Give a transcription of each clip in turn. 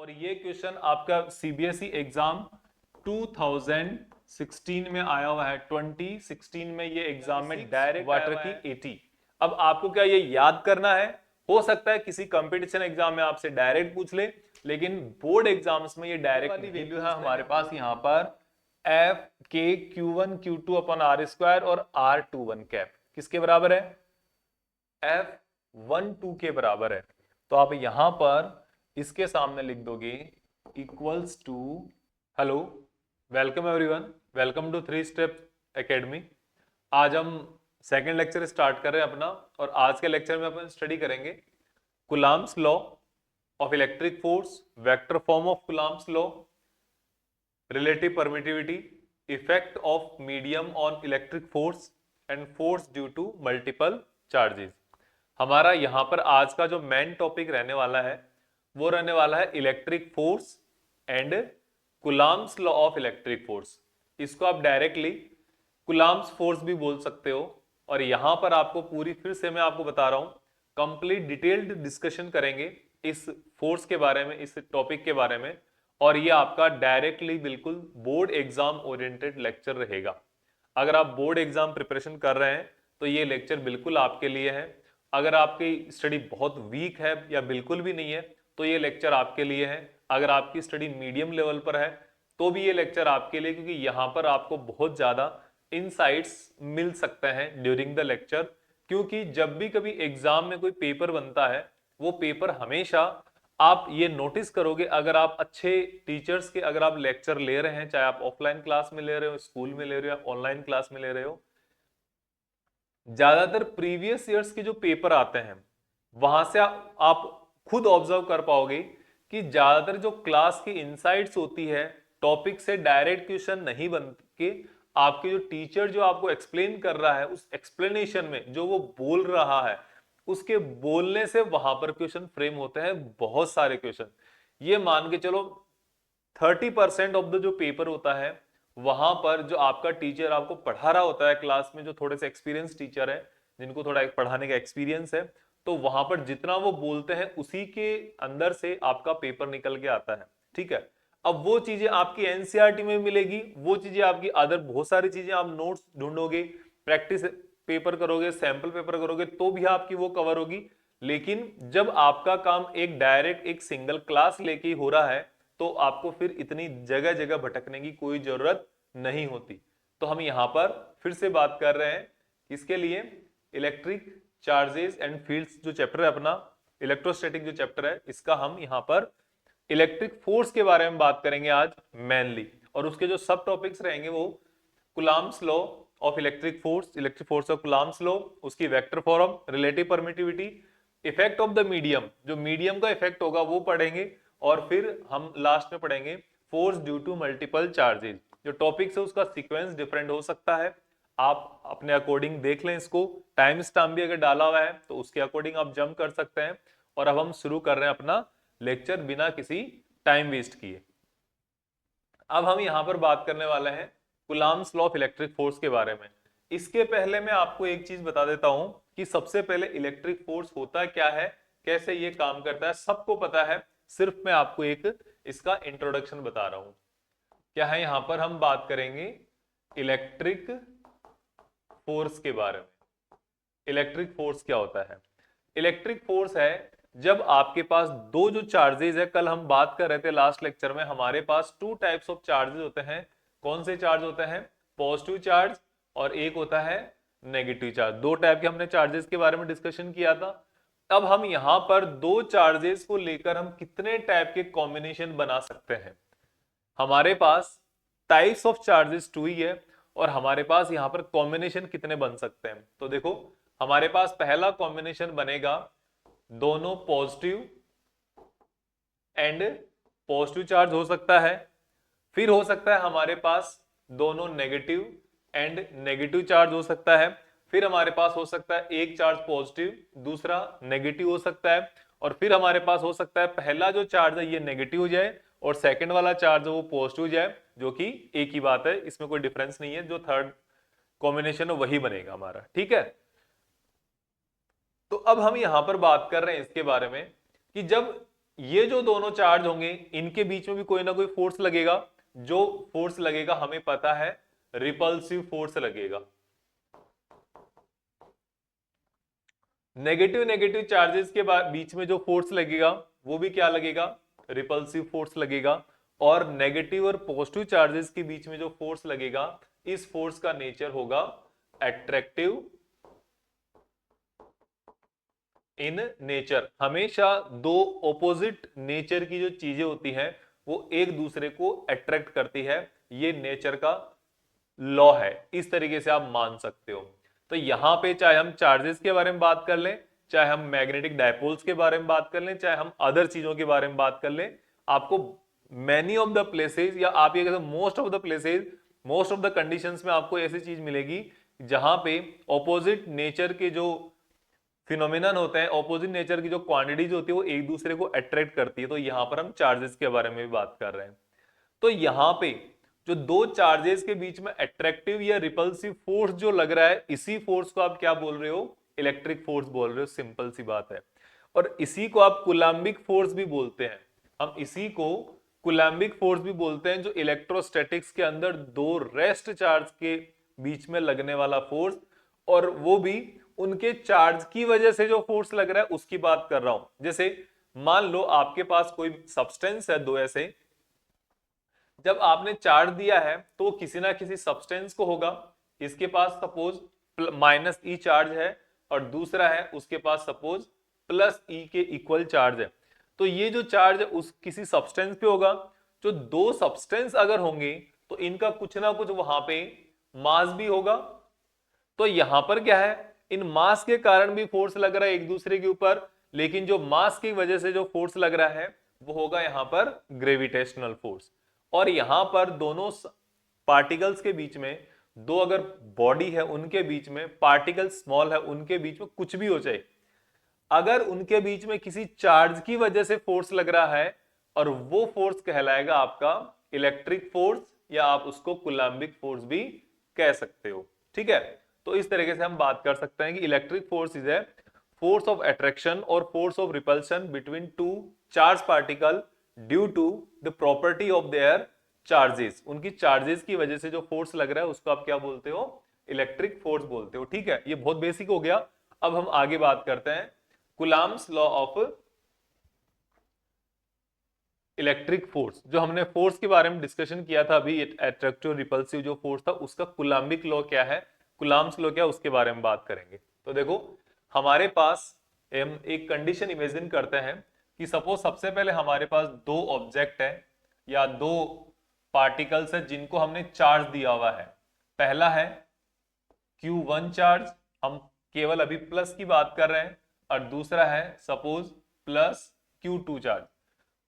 और ये क्वेश्चन आपका सीबीएसई एग्जाम 2016 में आया हुआ है। 2016 में ये एग्जाम में डायरेक्ट वाटर की 80। अब आपको क्या ये याद करना है? हो सकता है किसी कंपटीशन एग्जाम में आपसे डायरेक्ट पूछ ले, लेकिन बोर्ड एग्जाम्स में ये डायरेक्ट वाली वैल्यू है हमारे पास यहाँ पर एफ के Q1 Q2 upon are square और R21 कैप किसके बराबर है? F12 के बराबर है। तो आप यहां पर इसके सामने लिख दोगे equals to, hello, welcome everyone, welcome to 3 step academy. आज हम सेकंड लेक्चर स्टार्ट कर रहे हैं अपना, और आज के लेक्चर में अपन स्टडी करेंगे Coulomb's law of electric force, vector form of Coulomb's law, relative permittivity, effect of medium on electric force and force due to multiple charges. हमारा यहां पर आज का जो मेन टॉपिक रहने वाला है वो रहने वाला है electric force and Coulomb's law of electric force. इसको आप डायरेक्टली कुलाम्स फोर्स भी बोल सकते हो। और यहां पर आपको पूरी, फिर से मैं आपको बता रहा हूं, कंप्लीट डिटेल्ड डिस्कशन करेंगे इस फोर्स के बारे में, इस टॉपिक के बारे में। और ये आपका डायरेक्टली बिल्कुल बोर्ड एग्जाम ओरिएंटेड लेक्चर रहेगा। अगर आप बोर्ड एग्जाम प्रिपरेशन कर रहे हैं तो ये लेक्चर बिल्कुल आपके लिए है। अगर आपकी स्टडी बहुत वीक है या बिल्कुल भी नहीं है तो ये लेक्चर आपके लिए है। अगर आपकी स्टडी मीडियम लेवल पर है तो भी ये लेक्चर आपके लिए, क्योंकि यहाँ पर आपको बहुत ज्यादा इनसाइट्स मिल सकते हैं ड्यूरिंग द लेक्चर। क्योंकि जब भी कभी एग्जाम में कोई पेपर बनता है, वो पेपर हमेशा, आप ये नोटिस करोगे, अगर आप अच्छे टीचर्स के अगर आप लेक्चर ले रहे हैं, चाहे आप ऑफलाइन क्लास में ले रहे हो, स्कूल में ले रहे हो या ऑनलाइन क्लास में ले रहे हो, ज्यादातर प्रीवियस ईयर्स के जो पेपर आते हैं वहां से आप खुद ऑब्जर्व कर पाओगे कि ज्यादातर जो क्लास की इनसाइट्स होती है, टॉपिक से डायरेक्ट क्वेश्चन नहीं बन के, आपके जो टीचर जो आपको एक्सप्लेन कर रहा है उस एक्सप्लेनेशन में जो वो बोल रहा है, उसके बोलने से वहां पर क्वेश्चन फ्रेम होते हैं, बहुत सारे क्वेश्चन। ये मान के चलो 30% ऑफ द जो पेपर होता है वहां पर जो आपका टीचर आपको पढ़ा रहा होता है क्लास में, जो थोड़े से एक्सपीरियंस टीचर है, जिनको थोड़ा पढ़ाने का एक्सपीरियंस है, तो वहां पर जितना वो बोलते हैं उसी के अंदर से आपका पेपर निकल के आता है। ठीक है, अब वो चीजें आपकी एनसीईआरटी में मिलेगी, वो चीजें आपकी अदर बहुत सारी चीजें आप नोट्स ढूंढोगे, प्रैक्टिस पेपर करोगे, सैंपल पेपर करोगे तो भी आपकी वो कवर होगी। लेकिन जब आपका काम एक डायरेक्ट एक सिंगल क्लास लेके ही हो रहा है तो आपको फिर इतनी जगह जगह भटकने की कोई जरूरत नहीं होती। तो हम यहां पर फिर से बात कर रहे हैं इसके लिए, इलेक्ट्रिक चार्जेस एंड फील्ड्स जो चैप्टर है अपना, इलेक्ट्रोस्टैटिक जो चैप्टर है, इसका हम यहां पर इलेक्ट्रिक फोर्स के बारे में बात करेंगे आज मेनली। और उसके जो सब टॉपिक्स रहेंगे वो Coulomb's law of electric force of Coulomb's law, उसकी vector form, relative permittivity, effect of the medium, जो मीडियम का इफेक्ट होगा वो पढ़ेंगे। और फिर हम लास्ट में पढ़ेंगे force due to multiple charges. जो टॉपिक्स है उसका सीक्वेंस डिफरेंट हो सकता है, आप अपने अकॉर्डिंग देख लें इसको। टाइम स्टैम्प भी अगर डाला हुआ है तो उसके अकॉर्डिंग आप जंप कर सकते हैं। और अब हम शुरू कर रहे हैं अपना लेक्चर बिना किसी टाइम वेस्ट किए। अब हम यहां पर बात करने वाले हैं Coulomb's law of electric force के बारे में। इसके पहले मैं आपको एक चीज बता देता हूं कि सबसे पहले इलेक्ट्रिक फोर्स होता क्या है, कैसे ये काम करता है, सबको पता है, सिर्फ मैं आपको एक इसका इंट्रोडक्शन बता रहा हूं। क्या है, यहां पर हम बात करेंगे इलेक्ट्रिक फोर्स के बारे में। इलेक्ट्रिक फोर्स क्या होता है? इलेक्ट्रिक फोर्स है जब आपके पास दो जो चार्जेस है, कल हम बात कर रहे थे लास्ट लेक्चर में, हमारे पास टू टाइप्स ऑफ चार्जेस होते हैं। कौन से चार्ज होते हैं? पॉजिटिव चार्ज और एक होता है नेगेटिव चार्ज। दो टाइप के हमने चार्जेस के बारे में डिस्कशन किया था। अब हम यहां पर दो चार्जेस को लेकर हम कितने टाइप के कॉम्बिनेशन बना सकते हैं? हमारे पास टाइप्स ऑफ चार्जेस टू ही है और हमारे पास यहां पर कॉम्बिनेशन कितने बन सकते हैं? तो देखो, हमारे पास पहला कॉम्बिनेशन बनेगा दोनों पॉजिटिव एंड पॉजिटिव चार्ज हो सकता है। फिर हो सकता है हमारे पास दोनों नेगेटिव एंड नेगेटिव चार्ज हो सकता है। फिर हमारे पास हो सकता है एक चार्ज पॉजिटिव, दूसरा नेगेटिव हो सकता है। और फिर हमारे पास हो सकता है पहला जो चार्ज है ये नेगेटिव हो जाए और सेकंड वाला चार्ज है वो पॉजिटिव हो जाए, जो कि एक ही बात है, इसमें कोई डिफरेंस नहीं है। जो थर्ड कॉम्बिनेशन है वही बनेगा हमारा। ठीक है, तो अब हम यहां पर बात कर रहे हैं इसके बारे में कि जब ये जो दोनों चार्ज होंगे इनके बीच में भी कोई ना कोई फोर्स लगेगा, जो फोर्स लगेगा हमें पता है रिपल्सिव फोर्स लगेगा। नेगेटिव नेगेटिव चार्जेस के बीच में जो फोर्स लगेगा वो भी क्या लगेगा, रिपल्सिव फोर्स लगेगा। और नेगेटिव और पॉजिटिव चार्जेस के बीच में जो फोर्स लगेगा इस फोर्स का नेचर होगा एट्रैक्टिव इन नेचर। हमेशा दो ऑपोजिट नेचर की जो चीजें होती हैं वो एक दूसरे को अट्रैक्ट करती है, ये नेचर का लॉ है, इस तरीके से आप मान सकते हो। तो यहां पे चाहे हम चार्जेस के बारे में बात कर लें, चाहे हम मैग्नेटिक डायपोल्स के बारे में बात कर लें, चाहे हम अदर चीजों के बारे में बात कर लें, आपको मैनी ऑफ द प्लेसेस या आप ये कहते most of the places, most of the conditions में आपको ऐसी चीज मिलेगी जहां पे ऑपोजिट नेचर के जो फिनोमिनन होते हैं, ऑपोजिट नेचर की जो क्वांटिटीज होती है वो एक दूसरे को अट्रैक्ट करती है। तो यहां पर हम चार्जेस के बारे में भी बात कर रहे हैं। तो यहां पे जो दो चार्जेस के बीच में अट्रैक्टिव या रिपल्सिव फोर्स जो लग रहा है, इसी फोर्स को आप क्या बोल रहे हो, इलेक्ट्रिक फोर्स बोल रहे हो, सिंपल सी बात है। और इसी को आप कुलाम्बिक फोर्स भी बोलते हैं, हम इसी को कुलाम्बिक फोर्स भी बोलते हैं, जो इलेक्ट्रोस्टैटिक्स के अंदर दो रेस्ट चार्ज के बीच में लगने वाला फोर्स, और वो भी उनके चार्ज की वजह से जो फोर्स लग रहा है उसकी बात कर रहा हूं। जैसे मान लो आपके पास कोई सब्सटेंस है, दो ऐसे, जब आपने चार्ज दिया है तो किसी ना किसी सब्सटेंस को होगा, इसके पास सपोज माइनस ई चार्ज है और दूसरा है उसके पास सपोज प्लस ई के इक्वल चार्ज है। तो ये जो चार्ज है उस किसी सब्सटेंस पे होगा। जो दो सब्सटेंस अगर होंगे तो इनका कुछ ना कुछ वहां पे मास भी होगा। तो यहां पर क्या है, इन मास के कारण भी फोर्स लग रहा है एक दूसरे के ऊपर, लेकिन जो मास की वजह से जो फोर्स लग रहा है वो होगा यहां पर ग्रेविटेशनल फोर्स। और यहां पर दोनों पार्टिकल्स के बीच में, दो अगर बॉडी है उनके बीच में, पार्टिकल स्मॉल है उनके बीच में कुछ भी हो जाए, अगर उनके बीच में किसी चार्ज की वजह से फोर्स लग रहा है और वो फोर्स कहलाएगा आपका इलेक्ट्रिक फोर्स, या आप उसको कुलाम्बिक फोर्स भी कह सकते हो। ठीक है, तो इस तरीके से हम बात कर सकते हैं कि electric force is a force of attraction और force of repulsion between two charge particle due to the property of their charges. उनकी चार्जेस की वजह से जो फोर्स लग रहा है उसको आप क्या बोलते हो, इलेक्ट्रिक फोर्स बोलते हो। ठीक है, ये बहुत बेसिक हो गया। अब हम आगे बात करते हैं Coulomb's law of electric force. जो हमने फोर्स के बारे में डिस्कशन किया था अभी, अट्रैक्टिव रिपल्सिव जो फोर्स था उसका कुलाम्बिक लॉ क्या है, कुलाम्स लॉ क्या, उसके बारे में बात करेंगे। तो देखो हमारे पास हम एक कंडीशन इमेजिन करते हैं कि सपोज सबसे पहले हमारे पास दो ऑब्जेक्ट है या दो पार्टिकल्स है जिनको हमने चार्ज दिया हुआ है। पहला है Q1 चार्ज, हम केवल अभी प्लस की बात कर रहे हैं, और दूसरा है सपोज प्लस Q2 चार्ज।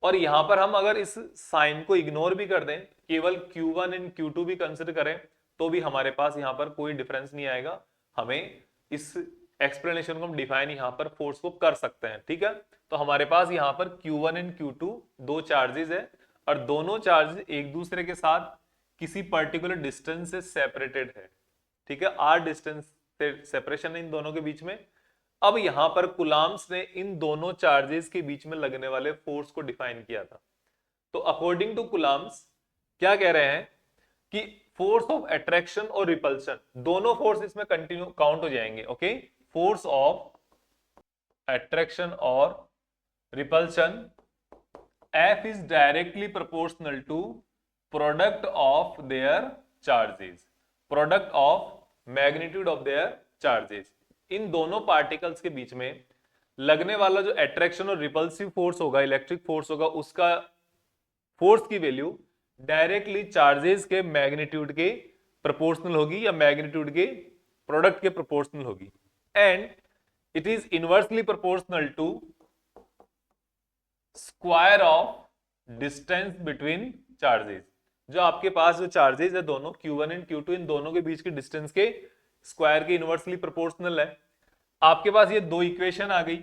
और यहां पर हम अगर इस साइन को इग्नोर भी कर दें, केवल Q1 एंड Q2 भी कंसिडर करें, तो भी हमारे पास यहां पर कोई डिफरेंस नहीं आएगा। हमें इस एक्सप्लेनेशन को हम डिफाइन यहां पर फोर्स को कर सकते हैं। ठीक है, तो हमारे पास यहां पर Q1 एंड Q2 दो चार्जेस है, और दोनों चार्जेस एक दूसरे के साथ किसी पर्टिकुलर डिस्टेंस से सेपरेटेड है। ठीक है, आर डिस्टेंस से सेपरेशन है इन दोनों के बीच में। अब यहां पर कुलाम्स ने इन दोनों चार्जेस के बीच में लगने वाले फोर्स को डिफाइन किया था। तो अकॉर्डिंग टू कुलाम्स क्या कह रहे हैं कि फोर्स ऑफ अट्रैक्शन और रिपल्शन दोनों फोर्स इसमें कंटिन्यू काउंट हो जाएंगे। ओके, फोर्स ऑफ अट्रैक्शन और repulsion F is directly proportional to product of their charges, product of magnitude of their charges। इन दोनों पार्टिकल्स के बीच में लगने वाला जो अट्रैक्शन और रिपल्सिव फोर्स होगा, इलेक्ट्रिक फोर्स होगा, उसका फोर्स की वैल्यू डायरेक्टली चार्जेस के मैग्नीट्यूड के प्रोपोर्शनल होगी या मैग्नीट्यूड के प्रोडक्ट के प्रोपोर्शनल होगी। And it is inversely proportional to square of distance between charges. जो आपके पास जो चार्जेस है दोनों Q1 एंड Q2, इन दोनों के बीच की डिस्टेंस के स्क्वायर के इनवर्सली प्रोपोर्शनल है। आपके पास ये दो इक्वेशन आ गई,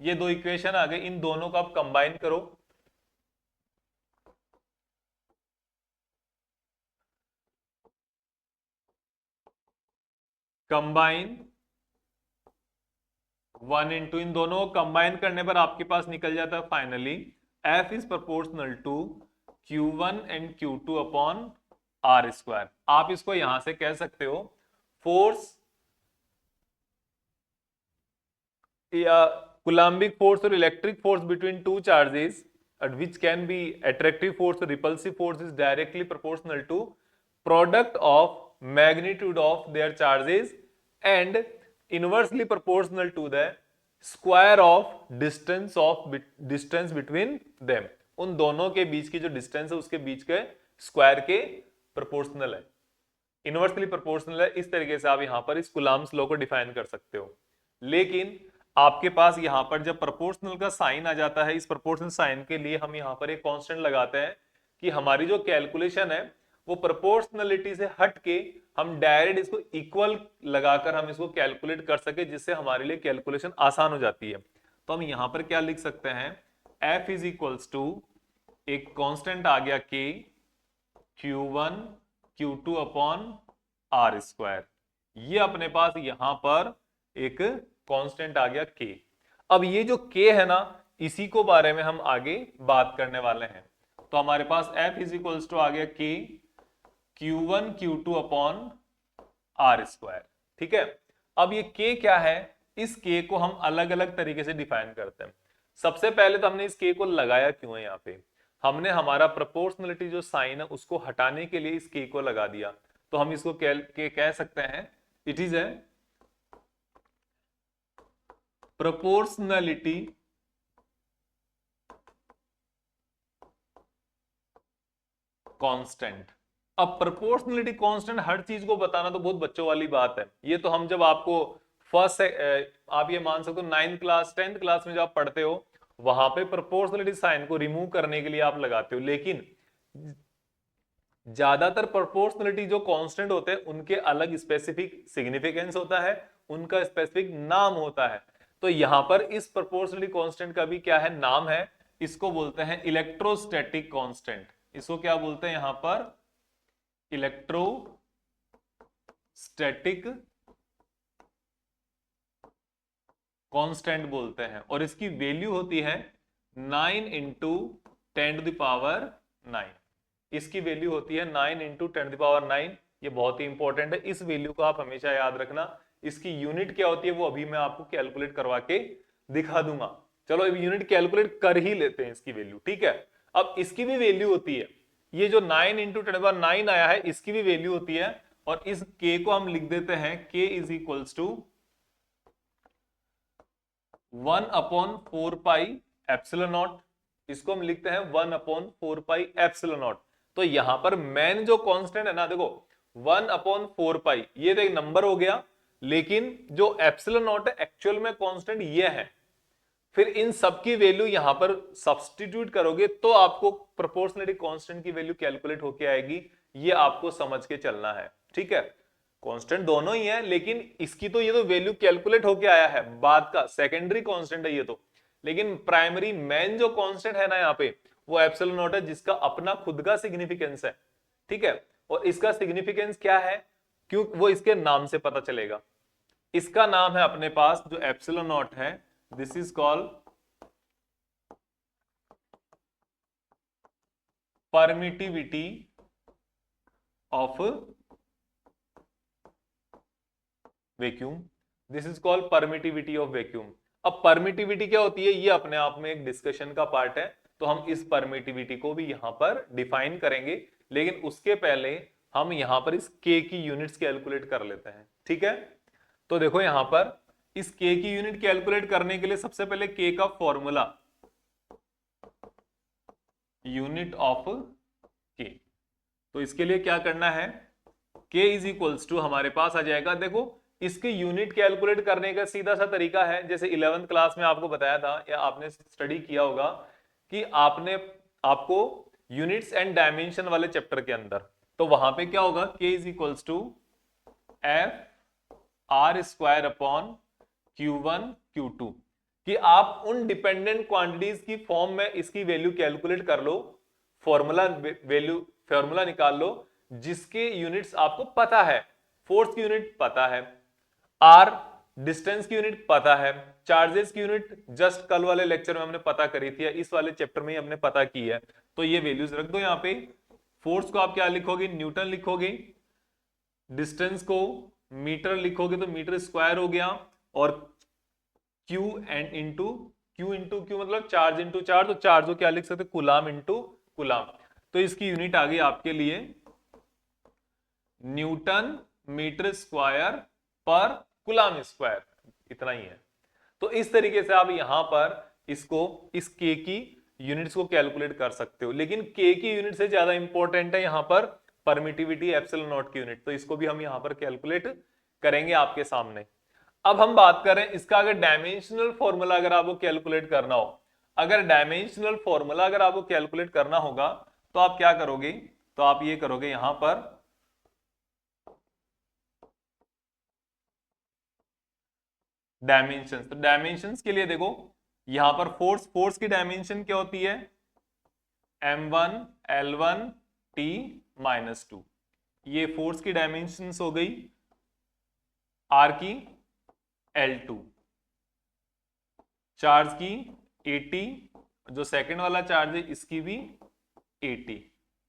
ये दो इक्वेशन आ गई, इन दोनों को आप कंबाइन करो। कंबाइन 1 इंटू, इन दोनों को कंबाइन करने पर आपके पास निकल जाता है finally F is proportional to Q1 and Q2 upon R square. आप इसको यहां से कह सकते हो फोर्स या कूलम्बिक फोर्स और electric force between two charges which can be attractive force or repulsive force is directly proportional to product of magnitude of their charges and inversely proportional to the square of distance between them। उन दोनों के बीच की जो distance है उसके बीच के square के proportional है, इनवर्सली प्रोपोर्शनल है। इस तरीके से आप यहां पर इस कूलम्ब्स लॉ को डिफाइन कर सकते हो। लेकिन आपके पास यहां पर जब प्रोपोर्शनल का साइन आ जाता है, इस प्रोपोर्शनल साइन के लिए हम यहां पर एक कांस्टेंट लगाते हैं कि हमारी जो कैलकुलेशन है वो प्रोपोर्शनलिटी से हट के हम डायरेक्ट इसको इक्वल लगाकर हम इसको कैलकुलेट कर सके, जिससे हमारे लिए कैलकुलेशन आसान हो जाती है। तो हम यहां पर क्या लिख सकते हैं, F इज इक्वल्स टू एक कांस्टेंट आ गया K Q1 Q2 upon R square. ये अपने पास यहां पर एक कांस्टेंट आ गया K। अब ये जो K है ना, इसी को बारे में हम आगे बात करने वाले हैं। तो हमारे पास F इज इक्वल्स टू आ गया K Q1 Q2 upon R square. ठीक है, अब ये K क्या है, इस K को हम अलग अलग तरीके से डिफाइन करते हैं। सबसे पहले तो हमने इस K को लगाया क्यों है, यहाँ पे हमने हमारा प्रोपोर्शनलिटी जो साइन है उसको हटाने के लिए इस K को लगा दिया। तो हम इसको कह सकते हैं it is a proportionality constant. अब प्रोपोर्शनलिटी कांस्टेंट हर चीज को बताना तो बहुत बच्चों वाली बात है। ये तो हम जब आपको फर्स्ट आप ये मान सकते हो 9th क्लास 10th क्लास में जब आप पढ़ते हो वहां पे प्रोपोर्शनलिटी साइन को रिमूव करने के लिए आप लगाते हो। लेकिन ज्यादातर प्रोपोर्शनलिटी जो कांस्टेंट होते हैं उनके अलग स्पेसिफिक सिग्निफिकेंस होता है, उनका स्पेसिफिक नाम होता है। तो यहां पर इस प्रोपोर्शनलिटी कांस्टेंट का भी क्या है, नाम है। इसको बोलते हैं इलेक्ट्रोस्टैटिक कांस्टेंट। इसको क्या बोलते हैं यहां पर, इलेक्ट्रोस्टैटिक कांस्टेंट बोलते हैं। और इसकी वैल्यू होती है 9 इंटू 10⁹। इसकी वैल्यू होती है 9 इंटू 10⁹। ये बहुत ही इंपॉर्टेंट है, इस वैल्यू को आप हमेशा याद रखना। इसकी यूनिट क्या होती है वो अभी मैं आपको कैलकुलेट करवा के दिखा दूंगा। चलो अब यूनिट कैलकुलेट कर ही लेते हैं इसकी वैल्यू। ठीक है, अब इसकी भी वैल्यू होती है, ये जो 9 इंटू 10⁹ आया है इसकी भी वैल्यू होती है। और इस K को हम लिख देते हैं K इज इक्वल्स टू 1/4πε0। इसको हम लिखते हैं 1/4πε0। तो यहां पर मेन जो कांस्टेंट है ना, देखो 1/4π ये तो एक नंबर हो गया, लेकिन जो ε0 है एक्चुअल में कांस्टेंट ये है। फिर इन सब की वैल्यू यहां पर सब्स्टिट्यूट करोगे तो आपको प्रोपोर्शनलिटी कांस्टेंट की वैल्यू कैलकुलेट होके आएगी। ये आपको समझ के चलना है। ठीक है, कांस्टेंट दोनों ही है, लेकिन इसकी तो ये तो वैल्यू कैलकुलेट होके आया है, बाद का सेकेंडरी कांस्टेंट है ये तो। लेकिन प्राइमरी मेन जो कांस्टेंट है ना यहाँ पे वो ε0 है, जिसका अपना खुद का सिग्निफिकेंस है। ठीक है, और इसका सिग्निफिकेंस क्या है, क्यों, वो इसके नाम से पता चलेगा। इसका नाम है अपने पास जो ε0 है, this is called permittivity of vacuum. This is called permittivity of vacuum. अब परमिटिविटी क्या होती है ये अपने आप में एक डिस्कशन का पार्ट है, तो हम इस परमिटिविटी को भी यहां पर डिफाइन करेंगे। लेकिन उसके पहले हम यहां पर इस K की यूनिट्स कैलकुलेट कर लेते हैं। ठीक है, तो देखो यहां पर इस K की यूनिट कैलकुलेट करने के लिए सबसे पहले K का फॉर्मूला, यूनिट ऑफ K। तो इसके लिए क्या करना है, K इज इक्वल्स टू हमारे पास आ जाएगा, देखो इसकी यूनिट कैलकुलेट करने का सीधा सा तरीका है, जैसे 11th क्लास में आपको बताया था या आपने स्टडी किया होगा कि आपको यूनिट्स एंड डायमेंशन वाले चैप्टर के अंदर, तो वहां पे क्या होगा, K is equals to F(R²) upon Q1 Q2 कि आप उन डिपेंडेंट क्वांटिटीज की फॉर्म में इसकी वैल्यू कैलकुलेट कर लो, फॉर्मूला निकाल लो जिसके यूनिट्स आपको पता है। फोर्स की यूनिट पता है, आर डिस्टेंस की यूनिट पता है, चार्जेस की यूनिट जस्ट कल वाले लेक्चर में हमने पता करी थी, या इस वाले चैप्टर में ही हमने पता की है, तो ये वैल्यूज रख दो यहाँ पे। फोर्स को आप क्या लिखोगे, न्यूटन लिखोगे, डिस्टेंस को मीटर लिखोगे तो मीटर स्क्वायर हो गया, और क्यू एंड इंटू क्यू मतलब चार्ज इंटू चार्ज, तो चार्ज को क्या लिख सकते, कुलाम इंटू कुलाम। तो इसकी यूनिट आ गई आपके लिए न्यूटन मीटर स्क्वायर पर कुलाम स्क्वायर, इतना ही है। तो इस तरीके से आप यहां पर इसको, इस के की यूनिट्स को कैलकुलेट कर सकते हो, लेकिन के की यूनिट से ज्यादा इंपॉर्टेंट है यहां पर परमिटिविटी एप्सिलॉन नॉट की यूनिट, तो इसको भी हम यहां पर कैलकुलेट करेंगे आपके सामने। अब हम बात करें इसका, अगर डायमेंशनल फॉर्मूला अगर आपको कैलकुलेट करना हो, अगर डायमेंशनल फॉर्मूला अगर आपको कैलकुलेट करना होगा तो आप क्या करोगे, तो आप ये करोगे यहां पर डायमेंशंस। तो डायमेंशंस के लिए देखो यहां पर फोर्स की डायमेंशन क्या होती है, m1 l1 t -2, ये फोर्स की डायमेंशंस हो गई। आर की L2, चार्ज की 80, जो सेकंड वाला चार्ज है इसकी भी 80।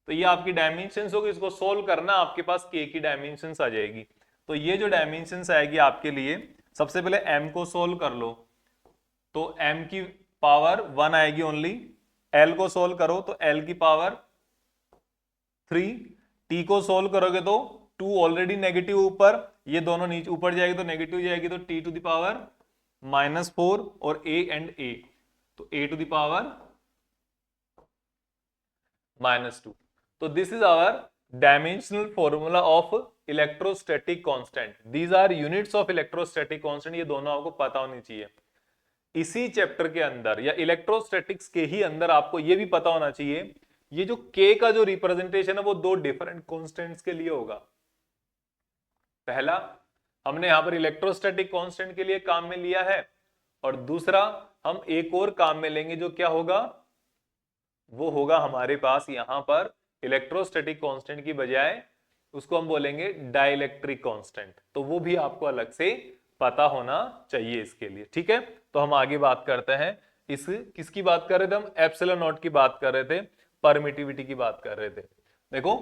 तो ये आपकी डायमेंशंस होगी, इसको सोल्व करना, आपके पास k की डायमेंशंस आ जाएगी। तो ये जो डायमेंशंस आएगी आपके लिए, सबसे पहले m को सोल्व कर लो, तो m की पावर 1 आएगी ओनली, l को सोल्व करो तो l की पावर 3, t को सोल्व करोगे तो 2 ऑलरेडी नेगेटिव ऊपर, ये दोनों नीचे ऊपर जाएगी तो नेगेटिव जाएगी, तो t टू द पावर -4, और a एंड a, तो a टू द पावर -2। तो this is our dimensional formula of electrostatic constant, these are units of electrostatic constant, ये दोनों आपको पता होनी चाहिए। इसी चैप्टर के अंदर या इलेक्ट्रोस्टैटिक्स के ही अंदर आपको ये भी पता होना चाहिए, ये जो k का जो रिप्रेजेंटेशन है वो दो डिफरेंट कांस्टेंट्स के लिए होगा। पहला हमने यहां पर इलेक्ट्रोस्टैटिक कांस्टेंट के लिए काम में लिया है, और दूसरा हम एक और काम में लेंगे, जो क्या होगा, वो होगा हमारे पास यहां पर इलेक्ट्रोस्टैटिक कांस्टेंट की बजाय उसको हम बोलेंगे डाइलेक्ट्रिक कांस्टेंट, तो वो भी आपको अलग से पता होना चाहिए इसके लिए। ठीक है, तो हम आगे बात करते हैं। इस किसकी बात कर रहे थे हम, एप्सिलॉन नॉट की बात कर रहे थे, परमिटिविटी की बात कर रहे थे। देखो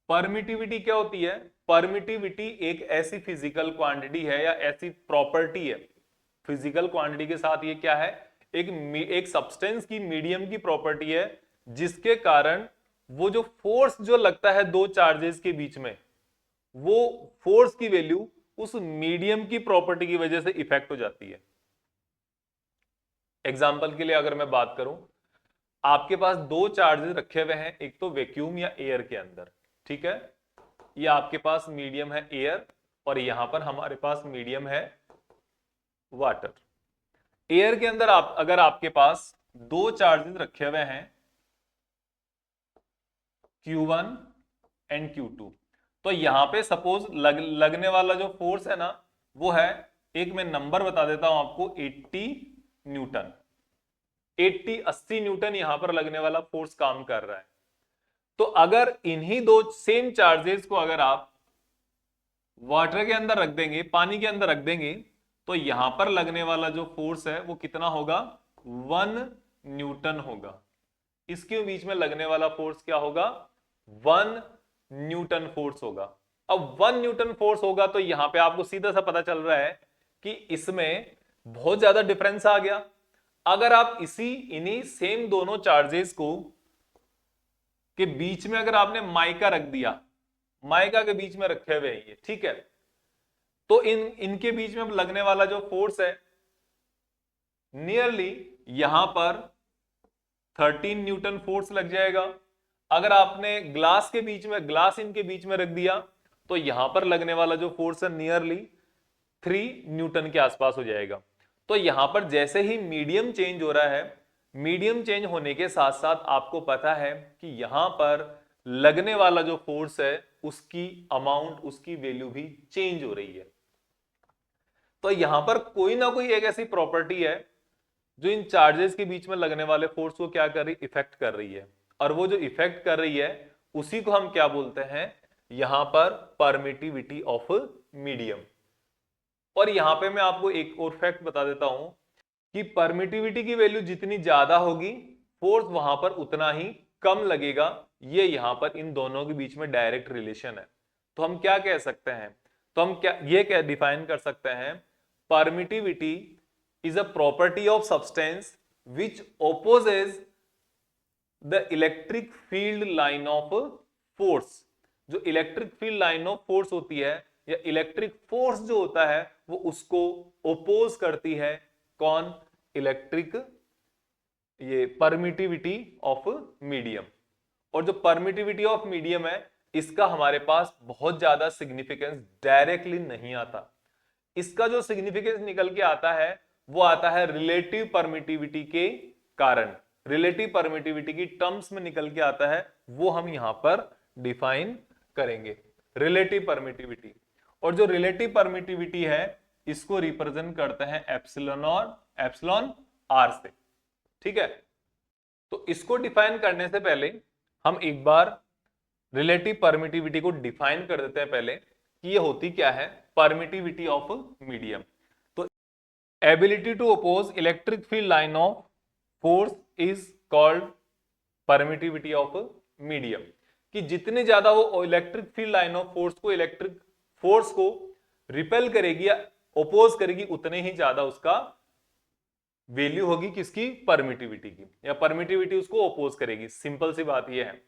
परमिटिविटी क्या होती है, परमिटिविटी एक ऐसी फिजिकल क्वांटिटी है या ऐसी प्रॉपर्टी है, फिजिकल क्वांटिटी के साथ ये क्या है, एक सब्सटेंस की, मीडियम की प्रॉपर्टी है, जिसके कारण वो जो फोर्स जो लगता है दो चार्जेस के बीच में, वो फोर्स की वैल्यू उस मीडियम की प्रॉपर्टी की वजह से इफेक्ट हो जाती है। एग्जाम्पल के लिए अगर मैं बात करूं, आपके पास दो चार्जेस रखे हुए हैं, एक तो वैक्यूम या एयर के अंदर, ठीक है, ये आपके पास मीडियम है एयर, और यहां पर हमारे पास मीडियम है वाटर। एयर के अंदर अगर आपके पास दो चार्जेस रखे हुए हैं Q1 एंड Q2, तो यहां पे सपोज लगने वाला जो फोर्स है ना, वो है, एक मैं नंबर बता देता हूं आपको, 80 न्यूटन, 80 न्यूटन यहां पर लगने वाला फोर्स काम कर रहा है। तो अगर इन्हीं दो सेम चार्जेस को अगर आप वाटर के अंदर रख देंगे, पानी के अंदर रख देंगे, तो यहां पर लगने वाला जो फोर्स है वो कितना होगा, 1 न्यूटन होगा। इसके बीच में लगने वाला फोर्स क्या होगा, 1 न्यूटन फोर्स होगा। अब 1 न्यूटन फोर्स होगा तो यहां पे आपको सीधा सा पता चल रहा है कि इसमें बहुत ज्यादा डिफरेंस आ गया। अगर आप इन्हीं सेम दोनों चार्जेस को के बीच में अगर आपने माइका रख दिया, माइका के बीच में रखे हुए ये, ठीक है, तो इनके बीच में लगने वाला जो फोर्स है नियरली यहां पर 13 न्यूटन फोर्स लग जाएगा। अगर आपने ग्लास के बीच में, ग्लास इनके बीच में रख दिया, तो यहां पर लगने वाला जो फोर्स है नियरली 3 न्यूटन के आसपास हो जाएगा। तो यहां पर जैसे ही मीडियम चेंज हो रहा है, मीडियम चेंज होने के साथ साथ आपको पता है कि यहां पर लगने वाला जो फोर्स है उसकी अमाउंट, उसकी वैल्यू भी चेंज हो रही है। तो यहां पर कोई ना कोई एक ऐसी प्रॉपर्टी है जो इन चार्जेस के बीच में लगने वाले फोर्स को क्या कर रही, इफेक्ट कर रही है, और वो जो इफेक्ट कर रही है उसी को हम क्या बोलते हैं, यहां पर परमिटिविटी ऑफ मीडियम। और यहां पे मैं आपको एक और फैक्ट बता देता हूं कि परमिटिविटी की वैल्यू जितनी ज्यादा होगी फोर्स वहां पर उतना ही कम लगेगा। ये यहां पर इन दोनों के बीच में डायरेक्ट रिलेशन है। तो हम क्या कह सकते हैं, तो हम क्या डिफाइन कर सकते हैं, permittivity is a property of substance which opposes the electric field line of force. जो electric field line of force होती है या इलेक्ट्रिक फोर्स जो होता है वो उसको ओपोज करती है। कौन? इलेक्ट्रिक ये परमिटिविटी ऑफ मीडियम। और जो परमिटिविटी ऑफ मीडियम है इसका हमारे पास बहुत ज्यादा सिग्निफिकेंस डायरेक्टली नहीं आता। इसका जो सिग्निफिकेंस निकल के आता है वो आता है रिलेटिव परमिटिविटी के कारण, रिलेटिव परमिटिविटी की टर्म्स में निकल के आता है, वो हम यहां पर डिफाइन करेंगे रिलेटिव परमिटिविटी। और जो रिलेटिव परमिटिविटी है इसको रिप्रेजेंट करते हैं एप्सिलॉन और एप्सिलॉन आर से। ठीक है, तो इसको डिफाइन करने से पहले हम एक बार रिलेटिव परमिटिविटी को डिफाइन कर देते हैं पहले कि ये होती क्या है परमिटिविटी ऑफ मीडियम। तो ability to oppose electric field line of force is called permittivity of medium. कि जितने ज्यादा वो electric field line of force को, इलेक्ट्रिक फोर्स को रिपेल करेगी या ओपोज करेगी उतने ही ज्यादा उसका वैल्यू होगी किसकी? परमिटिविटी की, या परमिटिविटी उसको ओपोज करेगी। सिंपल सी बात यह है।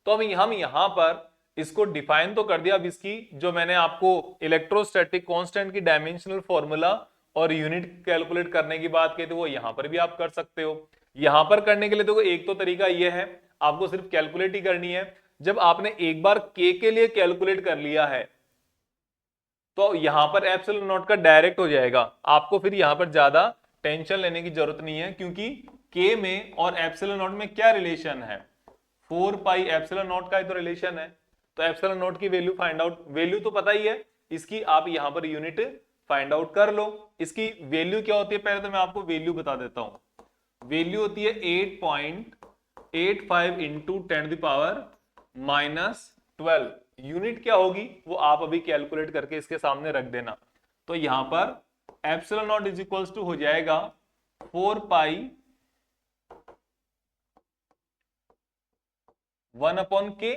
तो हम यहां पर इसको डिफाइन तो कर दिया। अब इसकी जो मैंने आपको इलेक्ट्रोस्टैटिक कांस्टेंट की डायमेंशनल फॉर्मूला और यूनिट कैलकुलेट करने की बात की थी वो यहां पर भी आप कर सकते हो। यहां पर करने के लिए देखो एक तो तरीका यह है, आपको सिर्फ कैलकुलेट ही करनी है। जब आपने एक बार के लिए कैलकुलेट कर लिया है तो यहां पर एप्सिलॉन नॉट का डायरेक्ट हो जाएगा, आपको फिर यहां पर ज्यादा टेंशन लेने की जरूरत नहीं है। क्योंकि के में और एप्सिलॉन नॉट में क्या रिलेशन है? 4 पाई एप्सिलॉन नॉट का ही तो रिलेशन है। तो एप्सिलॉन नॉट की वैल्यू फाइंड आउट, वैल्यू तो पता ही है इसकी, आप यहां पर यूनिट फाइंड आउट कर लो। इसकी वैल्यू क्या होती है पहले तो मैं आपको वैल्यू बता देता हूं। वैल्यू होती है 8.85 इंटू 10⁻⁻12। यूनिट क्या होगी वो आप अभी कैलकुलेट करके इसके सामने रख देना। तो यहां पर epsilon naught is equals to हो जाएगा 4 पाई 1/k।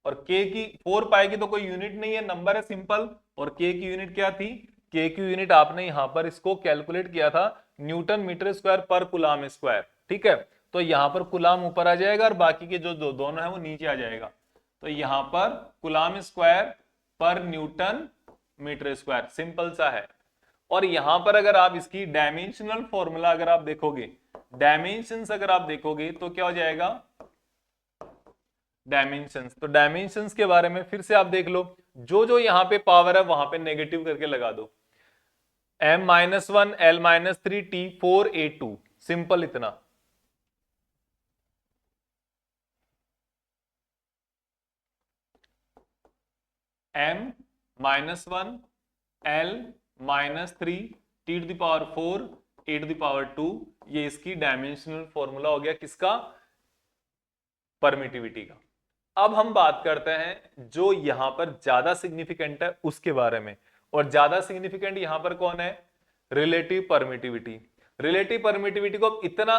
और k की 4 पाई की तो कोई यूनिट नहीं है, नंबर है सिंपल। और k की यूनिट क्या थी? k की यूनिट आपने यहां पर इसको कैलकुलेट किया था न्यूटन मीटर स्क्वायर पर कुलाम स्क्वायर। ठीक है, तो यहां पर कुलाम ऊपर आ जाएगा और बाकी के जो दोनों है वो नीचे आ जाएगा। तो यहां पर कुलाम स्क्वायर पर न्यूटन मीटर स्क्वायर, सिंपल सा है। और यहां पर अगर आप इसकी डायमेंशनल फॉर्मूला अगर आप देखोगे, डायमेंशंस अगर आप देखोगे तो क्या हो जाएगा? डायमेंशंस। तो डायमेंशंस के बारे में फिर से आप देख लो, जो जो यहां पे पावर है वहां पे नेगेटिव करके लगा दो। m-1 l-3 t4 a2, simple इतना। m-1 l-3 t⁴ a⁴, ये इसकी डायमेंशनल फॉर्मूला हो गया किसका? परमिटिविटी का। अब हम बात करते हैं जो यहां पर ज्यादा सिग्निफिकेंट है उसके बारे में। और ज्यादा सिग्निफिकेंट यहां पर कौन है? Relative permittivity. रिलेटिव परमिटिविटी को इतना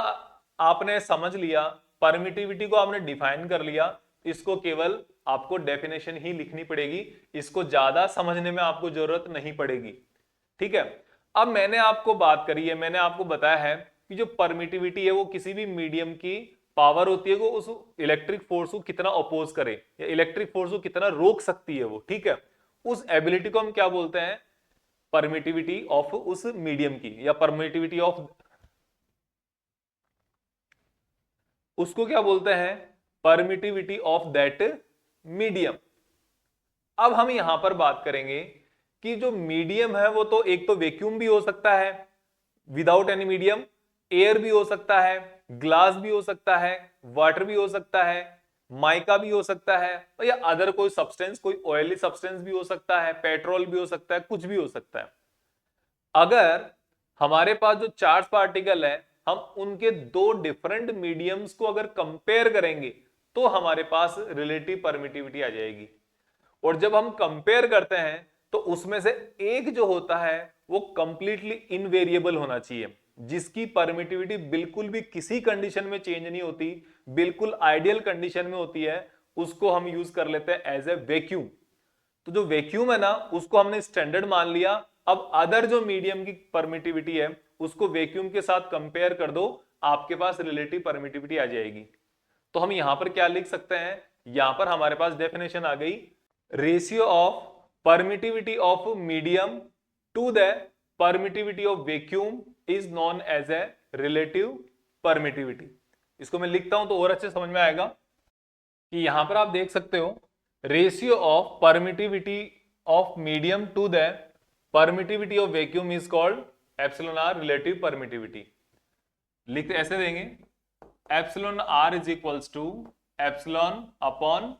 आपने समझ लिया, परमिटिविटी को आपने डिफाइन कर लिया, इसको केवल आपको डेफिनेशन ही लिखनी पड़ेगी, इसको ज्यादा समझने में आपको जरूरत नहीं पड़ेगी। ठीक है, अब मैंने आपको बात करी है, मैंने आपको बताया है कि जो परमिटिविटी है वो किसी भी मीडियम की पावर होती है, वो उस इलेक्ट्रिक फोर्स को कितना अपोज करे या इलेक्ट्रिक फोर्स को कितना रोक सकती है वो। ठीक है, उस एबिलिटी को हम क्या बोलते हैं? परमिटिविटी ऑफ उस मीडियम की, या परमिटिविटी ऑफ, उसको क्या बोलते हैं? Permittivity of that medium. अब हम यहां पर बात करेंगे कि जो मीडियम है वो तो एक तो वैक्यूम भी हो सकता है विदाउट एनी मीडियम, एयर भी हो सकता है, ग्लास भी हो सकता है, वाटर भी हो सकता है, माइका भी हो सकता है, या अदर कोई सब्सटेंस, कोई ऑयली सब्सटेंस भी हो सकता है, पेट्रोल भी हो सकता है, कुछ भी हो सकता है। अगर हमारे पास जो चार्ज पार्टिकल है हम उनके दो डिफरेंट मीडियम्स को अगर कंपेयर करेंगे तो हमारे पास रिलेटिव परमिटिविटी आ जाएगी। और जब हम कंपेयर करते हैं तो उसमें से एक जो होता है वो कंप्लीटली इनवेरिएबल होना चाहिए, जिसकी परमिटिविटी बिल्कुल भी किसी कंडीशन में चेंज नहीं होती, बिल्कुल आइडियल कंडीशन में होती है, उसको हम यूज कर लेते हैं एज ए वैक्यूम। तो जो वैक्यूम है ना उसको हमने स्टैंडर्ड मान लिया। अब अदर जो मीडियम की परमिटिविटी है उसको वैक्यूम के साथ कंपेयर कर दो, आपके पास रिलेटिव परमिटिविटी आ जाएगी। तो हम यहां पर क्या लिख सकते हैं, यहां पर हमारे पास डेफिनेशन आ गई, ratio of permittivity of medium to the permittivity of vacuum is known as a relative permittivity. इसको मैं लिखता हूं तो और अच्छे समझ में आएगा कि यहां पर आप देख सकते हो, ratio of permittivity of medium to the permittivity of vacuum is called epsilon R relative permittivity. लिख ऐसे देंगे, epsilon R is equals to epsilon upon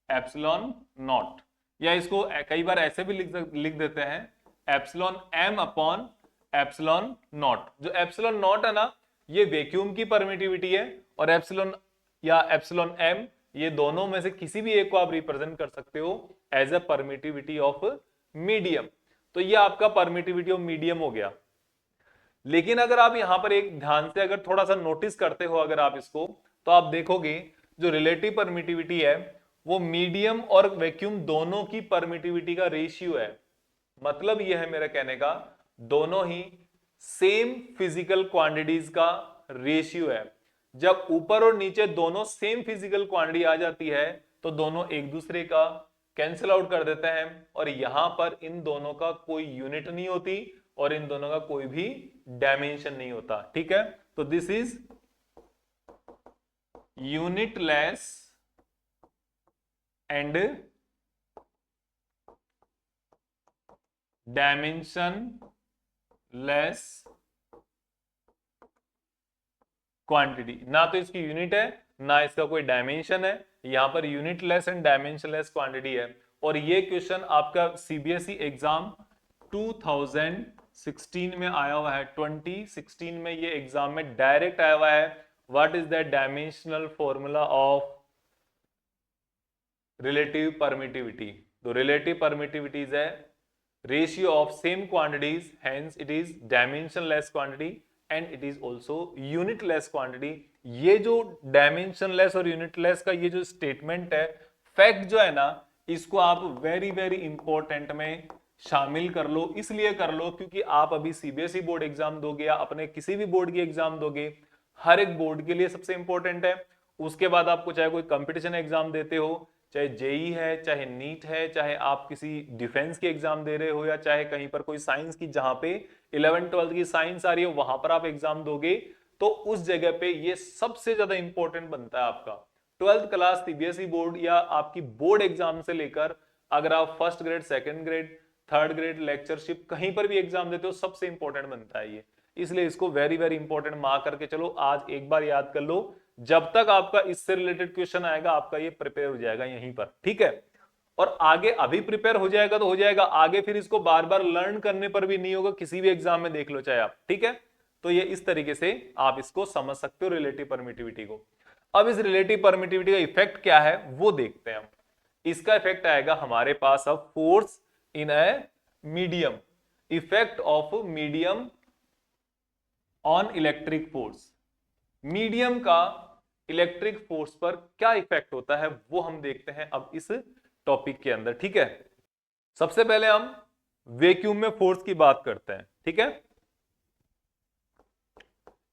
epsilon naught, या इसको कई बार ऐसे भी लिख देते हैं, epsilon M upon epsilon naught. जो एप्सिलॉन नॉट है ना ये वैक्यूम की परमिटिविटी है, और एप्सिलॉन या एप्सिलॉन एम ये दोनों में से किसी भी एक को आप रिप्रेजेंट कर सकते हो as a permittivity of medium. तो ये आपका परमिटिविटी ऑफ मीडियम हो गया। लेकिन अगर आप यहां पर एक ध्यान से अगर थोड़ा सा नोटिस करते हो अगर आप इसको, तो आप देखोगे जो रिलेटिव परमिटिविटी है वो मीडियम और वैक्यूम दोनों की परमिटिविटी का रेशियो है। मतलब यह है मेरा कहने का, दोनों ही सेम फिजिकल क्वांटिटीज का रेशियो है। जब ऊपर और नीचे दोनों सेम फिजिकल क्वांटिटी आ जाती है तो दोनों एक दूसरे का कैंसिल आउट कर देते हैं, और यहां पर इन दोनों का कोई यूनिट नहीं होती और इन दोनों का कोई भी डायमेंशन नहीं होता। ठीक है, तो this is unitless and dimension less quantity. ना तो इसकी यूनिट है ना इसका कोई डायमेंशन है, यहां पर यूनिटलेस एंड डायमेंशनलेस क्वांटिटी है। और ये क्वेश्चन आपका सीबीएसई एग्जाम 2016 में आया हुआ है, 2016 में ये एग्जाम में डायरेक्ट आया हुआ है। What is the dimensional formula of relative permittivity? तो relative permittivity is a ratio of same quantities, hence it is dimensionless quantity and it is also unitless quantity। ये जो dimensionless और unitless का ये जो स्टेटमेंट है, फैक्ट जो है ना, इसको आप वेरी वेरी इंपॉर्टेंट में शामिल कर लो। इसलिए कर लो क्योंकि आप अभी सीबीएसई बोर्ड एग्जाम दोगे या अपने किसी भी बोर्ड की एग्जाम दोगे, हर एक बोर्ड के लिए सबसे इंपॉर्टेंट है। उसके बाद आपको चाहे कोई कंपटीशन एग्जाम देते हो, चाहे जेई है, चाहे नीट है, चाहे आप किसी डिफेंस के एग्जाम दे रहे हो, या चाहे कहीं पर कोई साइंस की, जहां पे 11th-12th की साइंस आ रही है वहां पर आप एग्जाम दोगे, तो उस जगह पे ये सबसे ज्यादा इंपॉर्टेंट बनता है आपका 12th क्लास सीबीएसई बोर्ड या आपकी बोर्ड एग्जाम से लेकर अगर आप first grade, second grade, third grade lectureship कहीं पर भी एग्जाम देते हो, सबसे इंपॉर्टेंट बनता है ये। इसलिए इसको वेरी वेरी इंपॉर्टेंट मार्क करके चलो, आज एक बार याद कर लो, जब तक आपका इससे रिलेटेड क्वेश्चन आएगा आपका ये प्रिपेयर हो जाएगा यहीं पर। ठीक है, और आगे अभी प्रिपेयर हो जाएगा तो हो जाएगा, आगे फिर इसको बार बार लर्न करने पर भी नहीं होगा, किसी भी एग्जाम में देख लो चाहे आप। ठीक है, तो ये इस तरीके से आप इसको समझ सकते हो रिलेटिव परमिटिविटी को। अब इस रिलेटिव परमिटिविटी का इफेक्ट क्या है वो देखते हैं हम। इसका इफेक्ट आएगा हमारे पास अब force in a medium, effect of medium on electric force. Medium का इलेक्ट्रिक फोर्स पर क्या इफेक्ट होता है वो हम देखते हैं अब इस टॉपिक के अंदर। ठीक है, सबसे पहले हम वैक्यूम में फोर्स की बात करते हैं। ठीक है,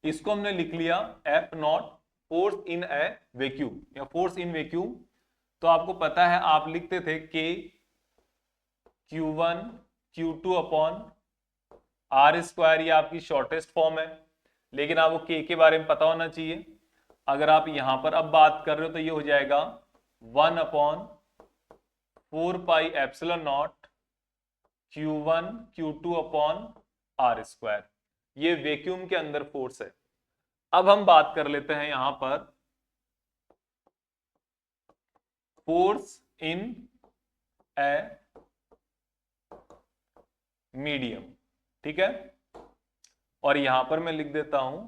इसको हमने लिख लिया F not, force in A vacuum या फोर्स इन वैक्यूम। तो आपको पता है आप लिखते थे के Q1 Q2 upon R square, ये आपकी शॉर्टेस्ट फॉर्म है, लेकिन आपको के बारे में पता होना चाहिए। अगर आप यहां पर अब बात कर रहे हो तो ये हो जाएगा 1 upon 4 pi epsilon naught Q1 Q2 upon R square. ये वैक्यूम के अंदर फोर्स है। अब हम बात कर लेते हैं यहां पर फोर्स इन ए मीडियम। ठीक है, और यहां पर मैं लिख देता हूं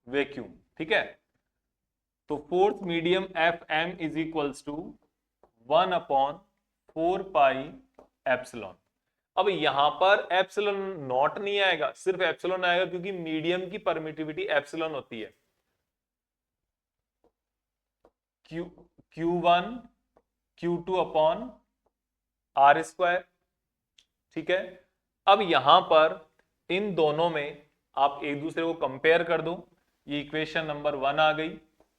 वैक्यूम। ठीक है, तो force medium F M is equals to 1 upon 4 pi epsilon. अब यहां पर एप्सिलॉन नॉट नहीं आएगा, सिर्फ एप्सिलॉन आएगा, क्योंकि मीडियम की परमिटिविटी एप्सिलॉन होती है। Q1 Q2 upon R square. ठीक है, अब यहां पर इन दोनों में आप एक दूसरे को कंपेयर कर दो। ये इक्वेशन नंबर 1 आ गई,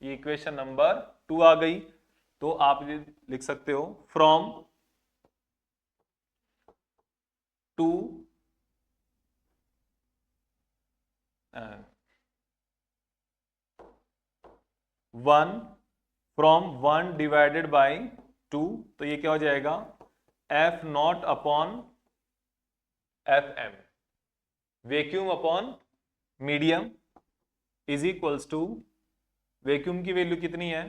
ये इक्वेशन नंबर 2 आ गई। तो आप ये लिख सकते हो फ्रॉम 2 1 फ्रॉम 1 डिवाइडेड बाई 2, तो ये क्या हो जाएगा, F naught upon F M, vacuum upon medium is equals to, vacuum की वैल्यू कितनी है,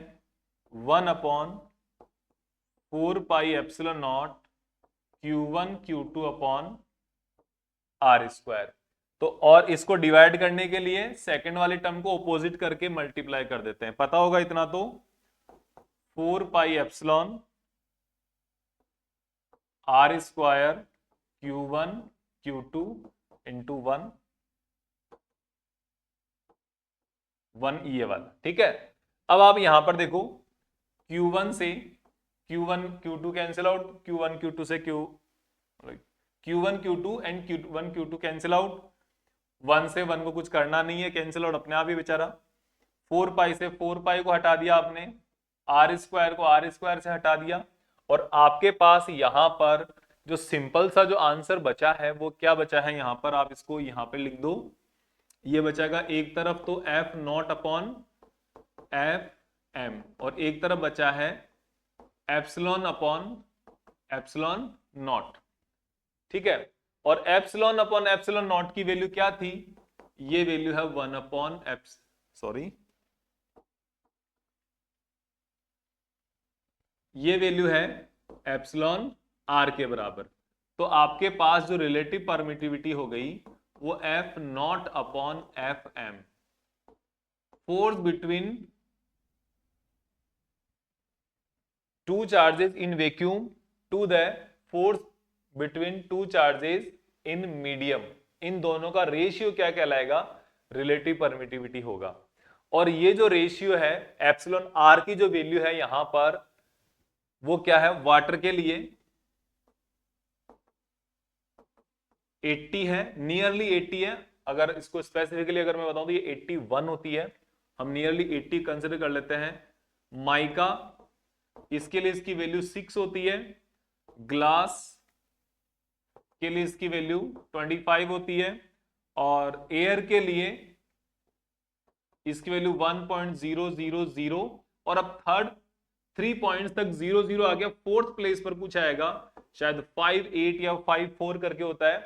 1 upon 4 pi epsilon naught Q1 Q2 upon R square. तो और इसको डिवाइड करने के लिए सेकंड वाले टर्म को ऑपोजिट करके मल्टीप्लाई कर देते हैं, पता होगा इतना तो। 4 pi epsilon R square Q1 Q2 into 1 ये वाला। ठीक है, अब आप यहां पर देखो, Q1 से Q1 Q2 cancel out, Q1 Q2 से Q1 Q2 and Q1 Q2 cancel out, 1 से 1 को कुछ करना नहीं है, कैंसिल आउट अपने आप ही बेचारा। 4 पाई से 4 पाई को हटा दिया आपने, आर स्क्वायर को आर स्क्वायर से हटा दिया, और आपके पास यहां पर जो सिंपल सा जो आंसर बचा है वो क्या बचा है, यहां पर आप इसको यहां पे लिख दो। ये बचेगा एक तरफ तो F naught upon F M, और एक तरफ बचा है एप्सिलॉन अपॉन एप्सिलॉन नॉट। ठीक है, और एप्सिलॉन अपॉन एप्सिलॉन नॉट की वैल्यू क्या थी, ये वैल्यू है 1 अपॉन ये वैल्यू है एप्सिलॉन आर के बराबर। तो आपके पास जो रिलेटिव परमिटिविटी हो गई वो F naught upon F M, force between two charges in vacuum to the force between two charges in medium, इन दोनों का रेशियो क्या कहलाएगा, रिलेटिव परमिटिविटी होगा। और ये जो रेशियो है एप्सिलॉन आर की जो वैल्यू है यहां पर वो क्या है, वाटर के लिए 80 है, नियरली 80 है। अगर इसको स्पेसिफिकली अगर मैं बताऊं तो ये 81 होती है, हम नियरली 80 कंसिडर कर लेते हैं। माइका, इसके लिए इसकी वैल्यू 6 होती है। ग्लास के लिए इसकी वैल्यू 25 होती है, और एयर के लिए इसकी वैल्यू 1.000, और अब थर्ड 3 पॉइंट्स तक 0 आ गया, फोर्थ प्लेस पर कुछ आएगा शायद 5.8 या 5.4 करके होता है।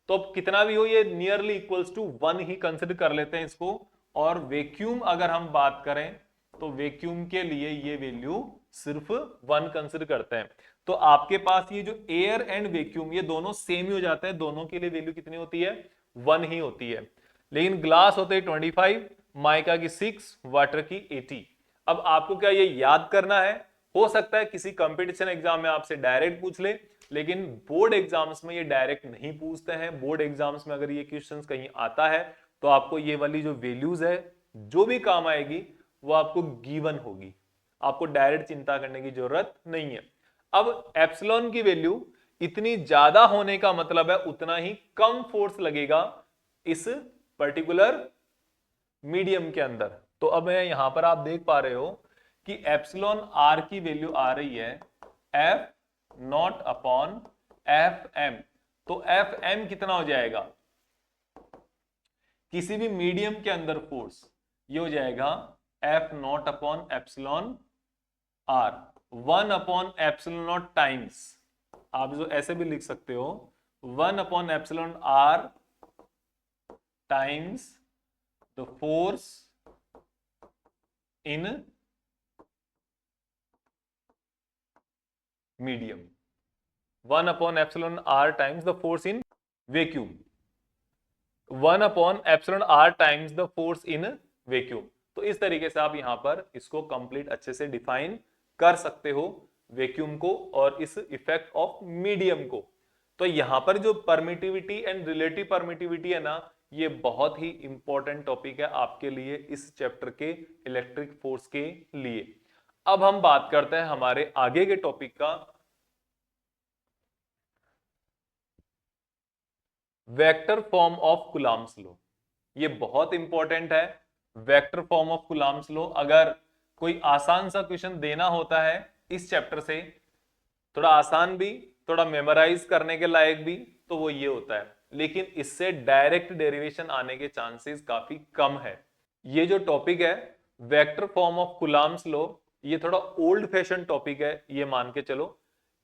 तो अब कितना भी हो ये नियरली इक्वल्स टू 1 ही कंसिडर कर लेते हैं इसको। और वैक्यूम अगर हम बात करें तो वैक्यूम के लिए ये वैल्यू सिर्फ 1 कंसिडर करते हैं। तो आपके पास ये जो एयर एंड वैक्यूम ये दोनों सेम ही हो जाते हैं, दोनों के लिए वैल्यू कितनी होती है, 1 ही होती है। लेकिन ग्लास होते हैं 25, माइका की 6, वाटर की 80। अब आपको क्या ये याद करना है, हो सकता है किसी कंपटीशन एग्जाम में आपसे डायरेक्ट पूछ ले, लेकिन बोर्ड एग्जाम्स में ये डायरेक्ट नहीं पूछते हैं। बोर्ड एग्जाम्स में अगर ये क्वेश्चंस कहीं आता है तो आपको ये वाली जो वैल्यूज है जो भी काम आएगी वो आपको गिवन होगी, आपको डायरेक्ट चिंता करने की जरूरत नहीं है। अब एप्सिलॉन की वैल्यू इतनी ज्यादा होने का मतलब है उतना ही कम फोर्स लगेगा इस पर्टिकुलर मीडियम के अंदर। तो अब यहां पर आप देख पा रहे हो कि एप्सिलॉन आर की वैल्यू आ रही है F naught upon F M. तो एफ एम कितना हो जाएगा, किसी भी मीडियम के अंदर फोर्स ये हो जाएगा F naught upon epsilon R, 1 upon epsilon naught times, आप जो ऐसे भी लिख सकते हो 1 upon epsilon R times the force in medium, 1 upon epsilon R times the force in vacuum, 1 upon epsilon R times the force in vacuum. तो इस तरीके से आप यहां पर इसको कंप्लीट अच्छे से डिफाइन कर सकते हो। वैक्यूम को और इस इफेक्ट ऑफ मीडियम को। तो यहां पर जो परमिटिविटी एंड रिलेटिव परमिटिविटी है ना, ये बहुत ही इंपॉर्टेंट टॉपिक है आपके लिए इस चैप्टर के इलेक्ट्रिक फोर्स के लिए। अब हम बात करते हैं हमारे आगे के टॉपिक का, vector form of Coulomb's law. ये बहुत इंपॉर्टेंट है, vector form of Coulomb's law. अगर कोई आसान सा क्वेश्चन देना होता है इस चैप्टर से, थोड़ा आसान भी, थोड़ा मेमोराइज करने के लायक भी, तो वो ये होता है, लेकिन इससे डायरेक्ट डेरिवेशन आने के चांसेस काफी कम है। ये जो टॉपिक है vector form of Coulomb's law, ये थोड़ा ओल्ड फैशन टॉपिक है, ये मान के चलो।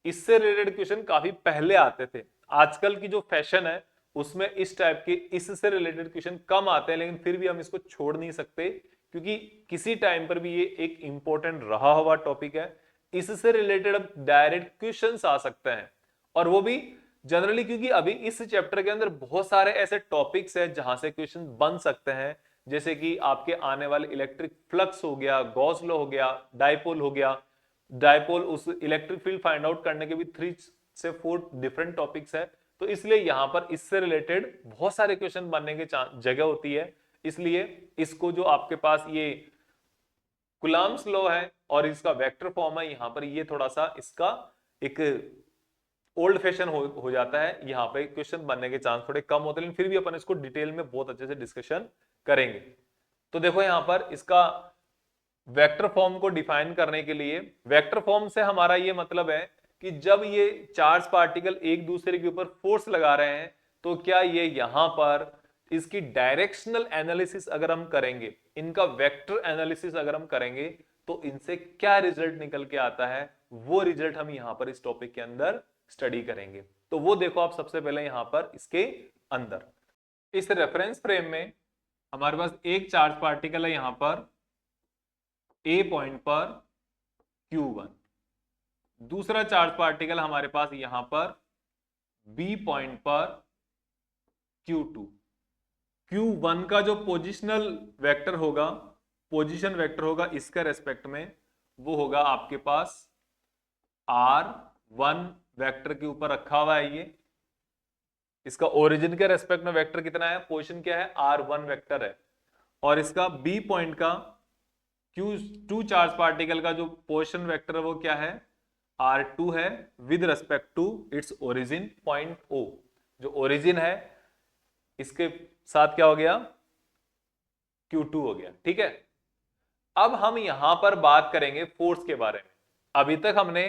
इससे रिलेटेड क्वेश्चन काफी पहले आते थे। आजकल की जो फैशन है उसमें इस टाइप के इससे रिलेटेड क्वेश्चन कम आते हैं, लेकिन फिर भी हम इसको छोड़ नहीं सकते, क्योंकि किसी टाइम पर भी ये एक इंपॉर्टेंट रहा हुआ टॉपिक है। इससे रिलेटेड अब डायरेक्ट क्वेश्चंस आ सकते हैं, और वो भी जनरली, क्योंकि अभी इस चैप्टर के अंदर बहुत सारे ऐसे टॉपिक्स हैं जहां से क्वेश्चन बन सकते हैं, जैसे कि आपके आने वाले इलेक्ट्रिक फ्लक्स हो गया, गॉस लॉ हो गया, डायपोल हो गया। डायपोल, उस इलेक्ट्रिक फील्ड फाइंड आउट करने के भी 3 से 4 डिफरेंट टॉपिक्स है। तो इसलिए यहां पर इससे रिलेटेड बहुत सारे क्वेश्चन बनने की जगह होती है। इसलिए इसको जो आपके पास ये कूलम्ब्स लॉ है और इसका वेक्टर फॉर्म है, यहां पर ये थोड़ा सा इसका एक ओल्ड फैशन हो जाता है। यहाँ पे क्वेश्चन बनने के चांस थोड़े कम होते हैं, लेकिन फिर भी अपन इसको डिटेल में बहुत अच्छे से डिस्कशन करेंगे। तो देखो यहाँ पर इसका वेक्टर फॉर्म को डिफाइन करने के लिए, वेक्टर फॉर्म से हमारा ये मतलब है कि जब ये चार्ज पार्टिकल एक दूसरे के ऊपर फोर्स लगा रहे हैं, तो क्या ये यहां पर इसकी डायरेक्शनल एनालिसिस अगर हम करेंगे, इनका वेक्टर एनालिसिस अगर हम करेंगे, तो इनसे क्या रिजल्ट निकल के आता है, वो रिजल्ट हम यहां पर इस टॉपिक के अंदर स्टडी करेंगे। तो वो देखो आप सबसे पहले यहां पर इसके अंदर इस रेफरेंस फ्रेम में हमारे पास एक चार्ज पार्टिकल है यहां पर ए पॉइंट पर Q1, दूसरा चार्ज पार्टिकल हमारे पास यहां पर बी पॉइंट पर Q2। Q1 का जो पोजिशनल वेक्टर होगा, पोजीशन वेक्टर होगा इसके रेस्पेक्ट में, वो होगा आपके पास R1 वेक्टर के ऊपर रखा हुआ है ये। इसका ओरिजिन के रेस्पेक्ट में वेक्टर कितना है, पोजीशन क्या है, R1 वेक्टर है। और इसका बी पॉइंट का Q2 चार्ज पार्टिकल का जो पोजीशन वेक्टर है वो क्या है, R2 है, with respect to its origin point O। जो ओरिजिन है इसके साथ क्या हो गया, Q2 हो गया। ठीक है, अब हम यहां पर बात करेंगे फोर्स के बारे में। अभी तक हमने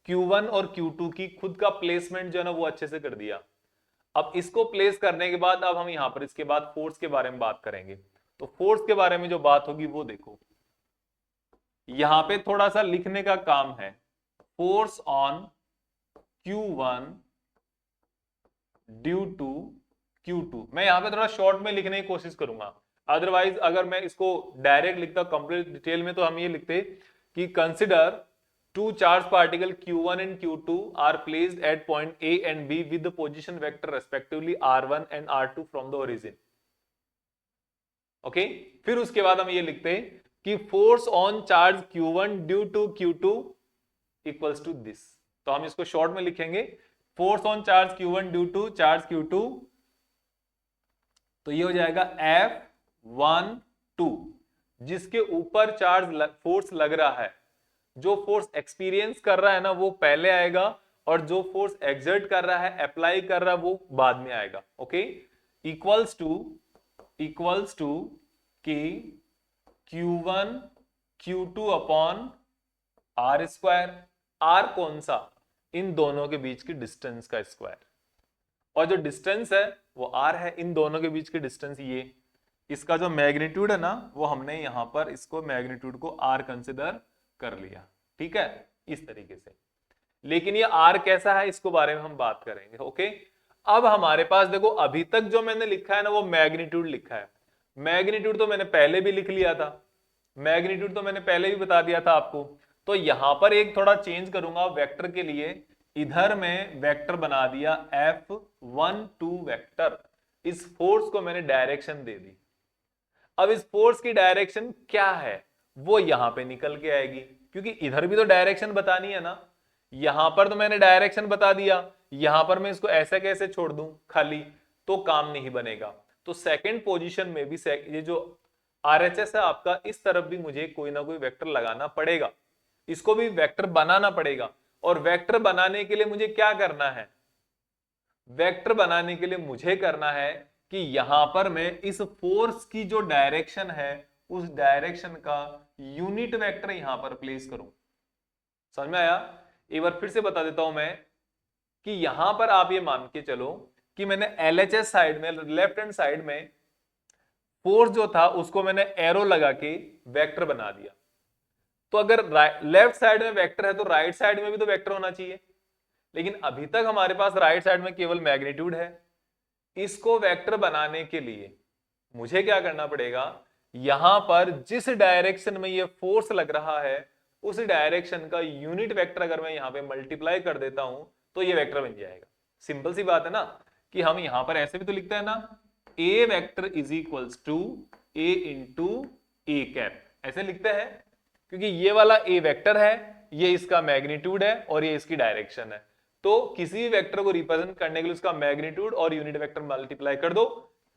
Q1 और Q2 की खुद का प्लेसमेंट जो है ना वो अच्छे से कर दिया। अब इसको प्लेस करने के बाद अब हम यहां पर इसके बाद फोर्स के बारे में बात करेंगे। तो फोर्स के बारे में जो बात होगी वो देखो, यहां पे थोड़ा सा लिखने का काम है, force on Q1 due to Q2। मैं यहां पे थोड़ा शॉर्ट में लिखने की कोशिश करूंगा, अदरवाइज अगर मैं इसको डायरेक्ट लिखता कंप्लीट डिटेल में, तो हम ये लिखते कि consider two charge particle Q1 and Q2 are placed at point A and B with the position vector respectively R1 and R2 from the origin। Okay, फिर उसके बाद हम ये लिखते हैं कि force on charge Q1 due to Q2 equals to this. तो हम इसको शॉर्ट में लिखेंगे, force on charge Q1 due to charge Q2, तो ये हो जाएगा F12, जिसके ऊपर चार्ज फोर्स लग रहा है। जो फोर्स एक्सपीरियंस कर रहा है ना वो पहले आएगा, और जो फोर्स एक्सर्ट कर रहा है, अप्लाई कर रहा है, वो बाद में आएगा। ओके, इक्वल्स टू कि Q1 Q2 upon R square. R कौन सा, इन दोनों के बीच की डिस्टेंस का स्क्वायर, और जो डिस्टेंस है वो R है, इन दोनों के बीच की डिस्टेंस ये। इसका जो मैग्नीट्यूड है ना वो हमने यहां पर इसको मैग्नीट्यूड को R कंसिडर कर लिया। ठीक है, इस तरीके से। लेकिन ये R कैसा है इसको बारे में हम बात करेंगे। ओके, अब हमारे पास देखो अभी तक जो मैंने लिखा है ना वो मैग्नीट्यूड लिखा है। मैग्नीट्यूड तो मैंने पहले भी लिख लिया था, मैग्नीट्यूड तो मैंने पहले भी बता दिया था आपको। तो यहां पर एक थोड़ा चेंज करूंगा वेक्टर के लिए, इधर मैं वेक्टर बना दिया F12 वेक्टर। इस फोर्स को मैंने डायरेक्शन दे दी। अब इस फोर्स की डायरेक्शन क्या है वो यहां पे निकल के आएगी, क्योंकि इधर भी तो डायरेक्शन बतानी है ना। यहां पर तो मैंने डायरेक्शन बता दिया, यहां पर मैं इसको ऐसे कैसे छोड़ दूं खाली, तो काम नहीं बनेगा। तो सेकंड पोजीशन में भी ये जो आरएचएस है आपका, इस तरफ भी मुझे कोई ना कोई वेक्टर लगाना पड़ेगा, इसको भी वेक्टर बनाना पड़ेगा। और वेक्टर बनाने के लिए मुझे क्या करना है, वेक्टर बनाने के लिए मुझे करना है कि यहां पर मैं इस फोर्स की जो डायरेक्शन है उस डायरेक्शन का यूनिट वेक्टर यहां पर प्लेस करूं। समझ में आया? एक बार फिर से बता देता हूं मैं कि यहां पर आप ये मान के चलो कि मैंने एलएचएस साइड में, लेफ्ट हैंड साइड में फोर्स जो था उसको मैंने एरो लगा के वेक्टर बना दिया। तो अगर लेफ्ट साइड में वेक्टर है तो राइट साइड में भी तो वेक्टर होना चाहिए, लेकिन अभी तक हमारे पास राइट साइड में केवल मैग्नीट्यूड है। इसको वेक्टर बनाने के लिए मुझे क्या करना पड़ेगा, यहां पर जिस डायरेक्शन में ये फोर्स लग रहा है उस डायरेक्शन का यूनिट वेक्टर अगर मैं यहां पे मल्टीप्लाई कर देता हूं तो ये वेक्टर बन जाएगा। सिंपल सी बात है ना, कि हम यहां पर ऐसे भी तो लिखते हैं ना, A vector is equals to A into A cap, ऐसे लिखते हैं, क्योंकि ये वाला ए वेक्टर है, ये इसका मैग्नीट्यूड है और ये इसकी डायरेक्शन है। तो किसी भी वेक्टर को रिप्रेजेंट करने के लिए उसका मैग्नीट्यूड और यूनिट वेक्टर मल्टीप्लाई कर दो,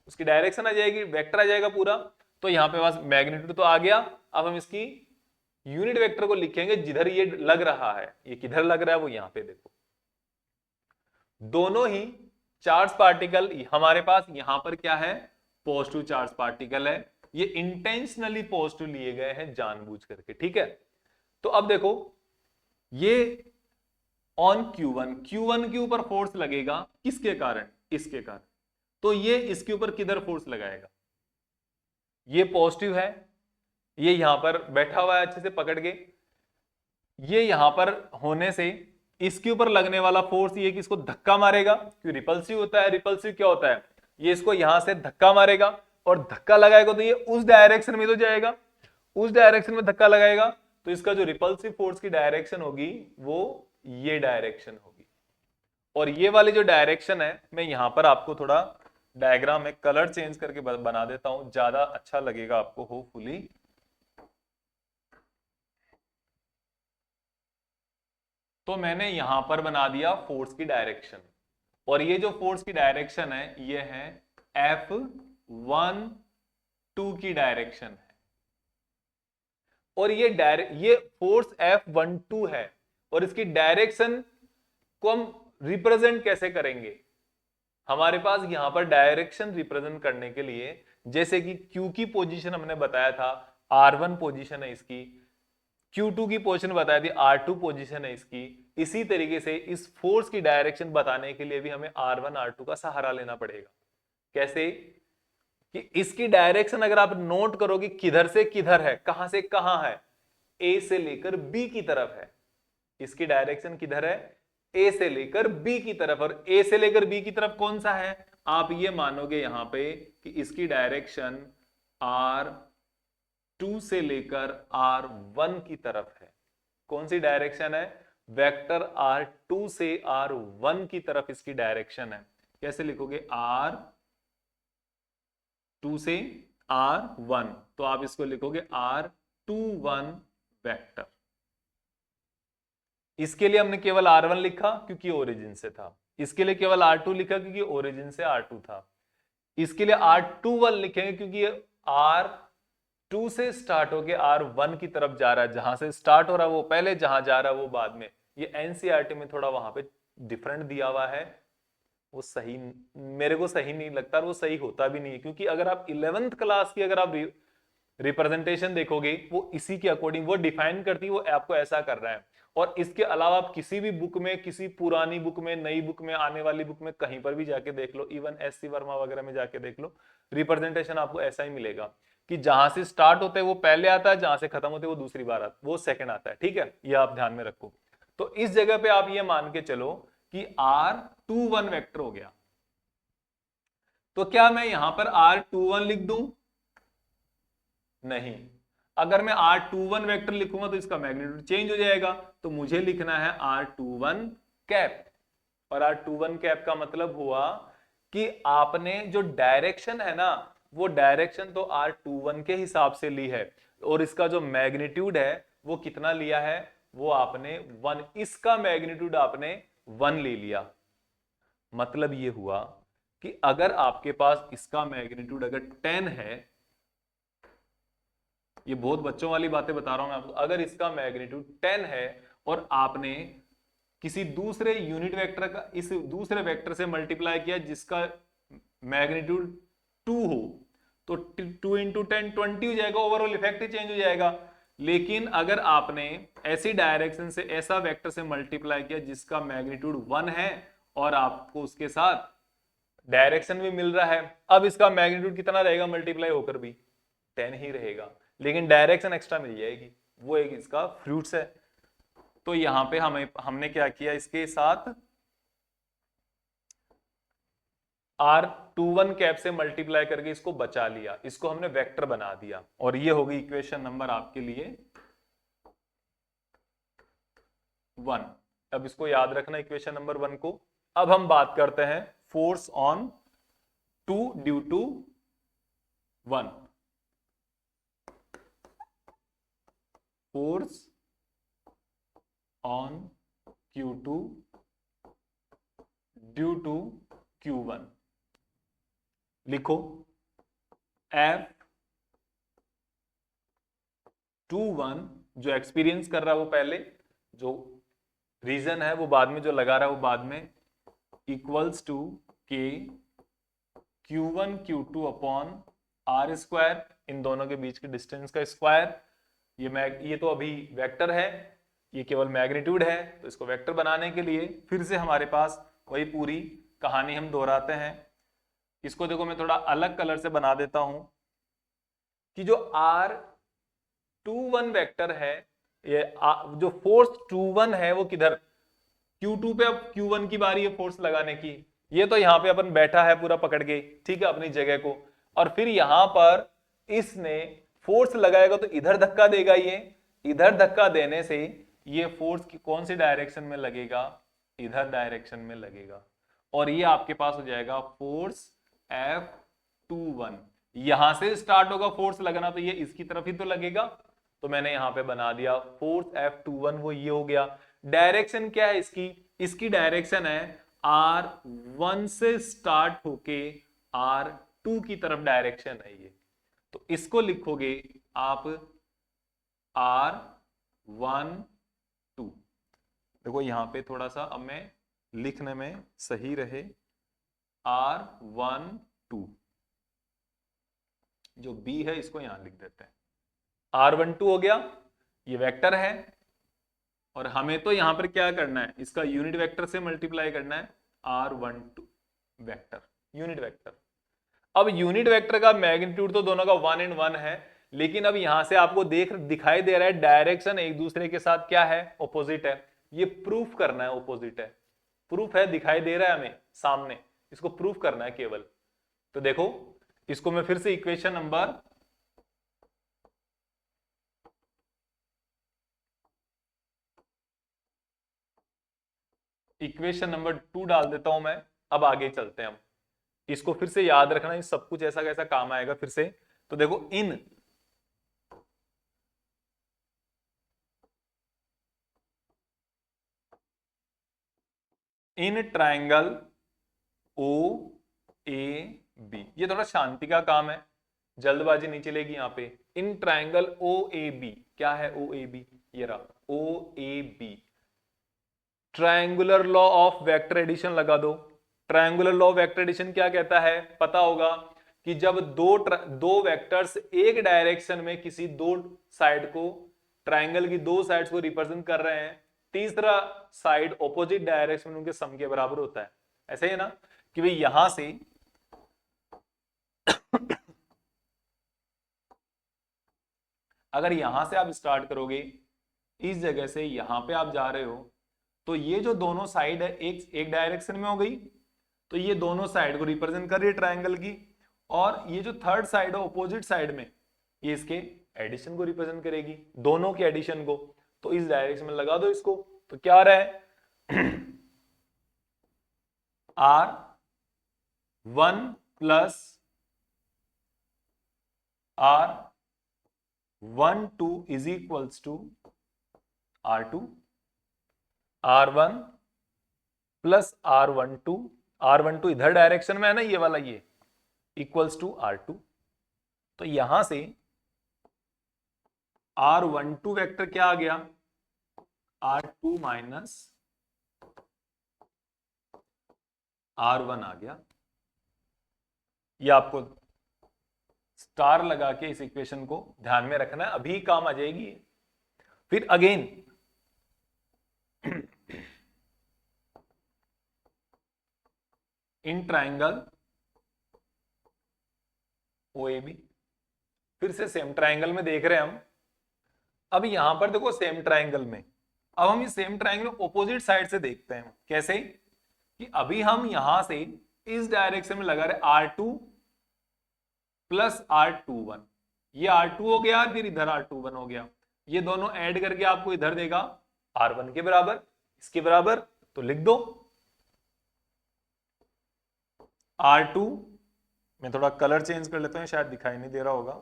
उसकी डायरेक्शन आ जाएगी, वेक्टर आ जाएगा पूरा। तो यहां पे पास मैग्नीट्यूड तो आ गया, अब हम इसकी यूनिट वेक्टर को लिखेंगे जिधर ये लग रहा है। ये किधर लग रहा है वो यहां पे देखो, दोनों ही चार्ज पार्टिकल हमारे पास यहां पर क्या है, पॉजिटिव चार्ज पार्टिकल है। ये इंटेंशनली पॉजिटिव लिए गए हैं जानबूझ करके, ठीक है। तो अब देखो ये ऑन Q1 के ऊपर फोर्स लगेगा, किसके कारण, इसके कारण। तो ये इसके ऊपर किधर फोर्स लगाएगा, ये पॉजिटिव है, ये यहां पर बैठा हुआ है अच्छे से पकड़ के, ये यहां पर होने से इसके ऊपर लगने वाला फोर्स ये कि इसको धक्का मारेगा, क्योंकि रिपल्सिव होता है। रिपल्सिव क्या होता है, ये इसको यहां से धक्का मारेगा और धक्का लगाएगा तो ये उस डायरेक्शन में तो जाएगा, उस डायरेक्शन में धक्का लगाएगा तो इसका जो रिपल्सिव फोर्स की डायरेक्शन होगी वो ये डायरेक्शन होगी। और ये वाली जो डायरेक्शन है, मैं यहां पर आपको थोड़ा डायग्राम में कलर चेंज करके बना देता हूं, ज्यादा अच्छा लगेगा आपको होपफुली। तो मैंने यहां पर बना दिया फोर्स की डायरेक्शन, और ये जो फोर्स की डायरेक्शन है ये है F12 की डायरेक्शन है। और ये फोर्स F12 है, और इसकी डायरेक्शन को हम रिप्रेजेंट कैसे करेंगे, हमारे पास यहां पर डायरेक्शन रिप्रेजेंट करने के लिए, जैसे कि Q की पोजीशन हमने बताया था R1 पोजीशन है इसकी, Q2 की पोजीशन बताई थी R2 पोजीशन है इसकी, इसी तरीके से इस फोर्स की डायरेक्शन बताने के लिए भी हमें R1 R2 का सहारा लेना पड़ेगा। कैसे कि इसकी डायरेक्शन अगर आप नोट करोगे किधर से किधर है, कहां से कहां है, ए से लेकर बी की तरफ है। इसकी डायरेक्शन किधर है, ए से लेकर बी की तरफ। और ए से लेकर बी की तरफ कौन सा है, आप ये मानोगे यहां पे कि इसकी डायरेक्शन R2 से लेकर R1 की तरफ है। कौन सी डायरेक्शन है, वेक्टर R2 से R1 की तरफ इसकी डायरेक्शन है। कैसे लिखोगे, R2 से R1, तो आप इसको लिखोगे R21 वेक्टर। इसके लिए हमने केवल R1 लिखा क्योंकि ओरिजिन से था, इसके लिए केवल R2 लिखा क्योंकि ओरिजिन से R2 था, इसके लिए R21 लिखेंगे क्योंकि ये R2 से स्टार्ट होके R1 की तरफ जा रहा है, जहां से स्टार्ट हो रहा है वो पहले, जहां जा रहा है वो बाद में। ये एनसीईआरटी में थोड़ा वहां पे डिफरेंट दिया हुआ है, वो सही मेरे को सही नहीं लगता और वो सही होता भी नहीं है, क्योंकि अगर आप 11th क्लास की अगर आप रिप्रेजेंटेशन देखोगे वो इसी के अकॉर्डिंग वो डिफाइन करती है, वो आपको ऐसा कर रहा है। और इसके अलावा आप किसी भी बुक में, किसी पुरानी बुक में, नई बुक में, आने वाली बुक में कहीं पर भी जाके देख लो, इवन एससी वर्मा वगैरह में जाके देख लो, रिप्रेजेंटेशन आपको ऐसा ही मिलेगा कि जहां से स्टार्ट होते हैं वो पहले आता है, जहां से खत्म होते हैं वो दूसरी बार आता, वो सेकंड आता है। ठीक है, ये आप ध्यान में रखो। तो इस जगह पे आप ये मान के चलो कि R21 वेक्टर हो गया। तो क्या मैं यहां पर R21 लिख दूं, नहीं। अगर मैं R21 वेक्टर लिखूंगा तो इसका मैग्नीट्यूड चेंज हो जाएगा, तो मुझे लिखना है R21 कैप। और R21 कैप का मतलब हुआ कि आपने जो डायरेक्शन है ना, वो डायरेक्शन तो R21 के हिसाब से ली है, और इसका जो मैग्नीट्यूड है वो कितना लिया है, वो आपने 1, इसका मैग्नीट्यूड आपने 1 ले लिया। मतलब ये हुआ कि अगर आपके पास इसका मैग्नीट्यूड अगर 10 है, ये बहुत बच्चों वाली बातें बता रहा हूं मैं आपको, अगर इसका मैग्नीट्यूड 10 है और आपने किसी दूसरे यूनिट वेक्टर का इस दूसरे वेक्टर से मल्टीप्लाई किया जिसका मैग्नीट्यूड 2 हो, तो 2 इंटू 10 20 हो जाएगा, ओवरऑल इफेक्ट ही चेंज हो जाएगा। लेकिन अगर आपने ऐसी डायरेक्शन से ऐसा वेक्टर से मल्टीप्लाई किया जिसका मैग्नीट्यूड 1 है और आपको उसके साथ डायरेक्शन भी मिल रहा है, अब इसका मैग्नीट्यूड कितना रहेगा मल्टीप्लाई होकर भी 10 ही रहेगा, लेकिन डायरेक्शन एक्स्ट्रा मिल जाएगी। वो एक इसका फ्रूट्स है। तो यहां पे हमने क्या किया, इसके साथ R21 कैप से मल्टीप्लाई करके इसको बचा लिया, इसको हमने वेक्टर बना दिया, और ये होगी इक्वेशन नंबर आपके लिए 1। अब इसको याद रखना इक्वेशन नंबर 1 को। अब हम बात करते हैं force on 2 due to 1। Force on Q2 due to Q1। लिखो F21 जो एक्सपीरियंस कर रहा है वो पहले, जो रीजन है वो बाद में, जो लगा रहा है वो बाद में, इक्वल्स टू के Q1 Q2 upon R square, इन दोनों के बीच के डिस्टेंस का स्क्वायर। ये तो अभी वेक्टर है, ये केवल मैग्नीट्यूड है, तो इसको वेक्टर बनाने के लिए फिर से हमारे पास वही पूरी कहानी हम दोहराते हैं। इसको देखो मैं थोड़ा अलग कलर से बना देता हूं कि जो R21 वेक्टर है, ये जो फोर्स 21 है वो किधर, Q2 पे, अब Q1 की बारी है फोर्स लगाने की। ये तो यहां पे अपन बैठा है पूरा पकड़ के, ठीक है, अपनी जगह को, और फिर यहां पर इसने फोर्स लगाएगा तो इधर धक्का देगा, ये इधर धक्का देने से ये फोर्स की कौन सी डायरेक्शन में लगेगा, इधर डायरेक्शन में लगेगा, और ये आपके पास हो जाएगा फोर्स F21। यहां से स्टार्ट होगा फोर्स लगना, तो ये इसकी तरफ ही तो लगेगा, तो मैंने यहां पे बना दिया फोर्स F21, वो ये हो गया। डायरेक्शन क्या है इसकी, इसकी डायरेक्शन है R1 से स्टार्ट होके R2 की तरफ डायरेक्शन है ये, तो इसको लिखोगे आप R12। देखो यहां पे थोड़ा सा अब मैं लिखने में सही रहे, R12 जो B है इसको यहां लिख देते हैं, R12 हो गया, ये वेक्टर है, और हमें तो यहां पर क्या करना है, इसका यूनिट वेक्टर से मल्टीप्लाई करना है, R12 वेक्टर, यूनिट वेक्टर। अब यूनिट वेक्टर का मैग्नीट्यूड तो दोनों का 1 and 1 है, लेकिन अब यहां से आपको दिखाई दे रहा है डायरेक्शन एक दूसरे के साथ क्या है, ऑपोजिट है। ये प्रूफ करना है ऑपोजिट है, प्रूफ है, दिखाई दे रहा है हमें सामने, इसको प्रूफ करना है केवल। तो देखो इसको मैं फिर से इक्वेशन नंबर 2 डाल देता हूं मैं। अब आगे चलते हैं हम, इसको फिर से याद रखना, ये सब कुछ ऐसा कैसा काम आएगा फिर से। तो देखो in triangle O A B, ये थोड़ा शांति का काम है, जल्दबाजी नहीं चलेगी यहां पे। In triangle O A B, क्या है ओ ए बी, ये रहा O A B, triangular law of vector addition लगा दो। Triangular law of vector addition क्या कहता है, पता होगा कि जब दो वेक्टर्स एक डायरेक्शन में किसी दो साइड को, ट्रायंगल की दो साइड्स को रिप्रेजेंट कर रहे हैं, तीसरा साइड ऑपोजिट डायरेक्शन में उनके सम के बराबर होता है। ऐसे ही ना कि भाई यहां से अगर यहां से आप स्टार्ट करोगे, इस जगह से यहां पे आप जा रहे हो, तो ये जो दोनों साइड है एक डायरेक्शन में हो गई, तो ये दोनों साइड को रिप्रेजेंट कर रही है ट्रायंगल की, और ये जो थर्ड साइड है ऑपोजिट साइड में, ये इसके एडिशन को रिप्रेजेंट करेगी, दोनों के एडिशन को। तो इस डायरेक्शन में लगा दो इसको, तो क्या आ रहा है R1 plus R12 is equals to R2 R1 plus R12 इधर डायरेक्शन में है ना, ये वाला, ये इक्वल्स टू R2। तो यहां से R12 वेक्टर क्या आ गया, R2 माइनस R1 आ गया। ये आपको स्टार लगा के इस इक्वेशन को ध्यान में रखना है, अभी काम आ जाएगी। फिर अगेन इन ट्राइंगल OAB, फिर से सेम ट्राइंगल में देख रहे हैं हम। अब यहां पर देखो सेम ट्राइंगल में, अब हम इस सेम ट्राइंगल ऑपोजिट साइड से देखते हैं। कैसे कि अभी हम यहां से इस डायरेक्शन में लगा रहे R2 प्लस R21, ये R2 हो गया, फिर इधर R21 हो गया, ये दोनों ऐड करके आपको इधर देगा R1 के बराबर, इसके बराबर। तो लिख दो R2, मैं थोड़ा कलर चेंज कर लेता हूं, शायद दिखाई नहीं दे रहा होगा।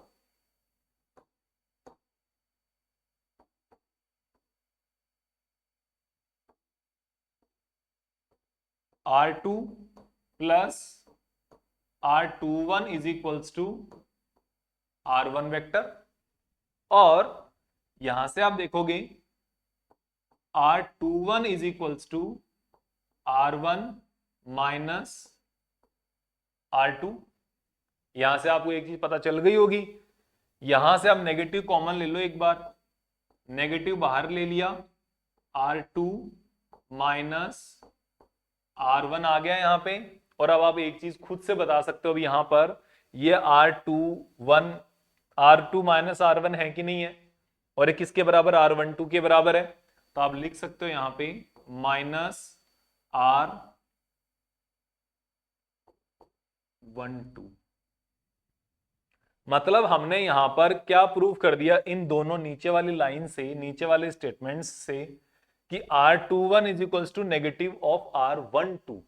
R2 plus R21 is equals to R1 vector, और यहां से आप देखोगे R21 is equals to R1 minus R2। यहां से आपको एक चीज पता चल गई होगी, यहां से आप नेगेटिव कॉमन ले लो एक बार, नेगेटिव बाहर ले लिया, R2 माइनस R1 आ गया यहां पे। और अब आप एक चीज खुद से बता सकते हो, अब यहां पर ये R2 माइनस R1 है कि नहीं है, और ये किसके बराबर, R12 के बराबर है। तो आप लिख सकते हो यहां पे माइनस R12। मतलब हमने यहां पर क्या प्रूव कर दिया, इन दोनों नीचे वाली लाइन से, नीचे वाले स्टेटमेंट्स से, कि R21 is equals to negative of R12।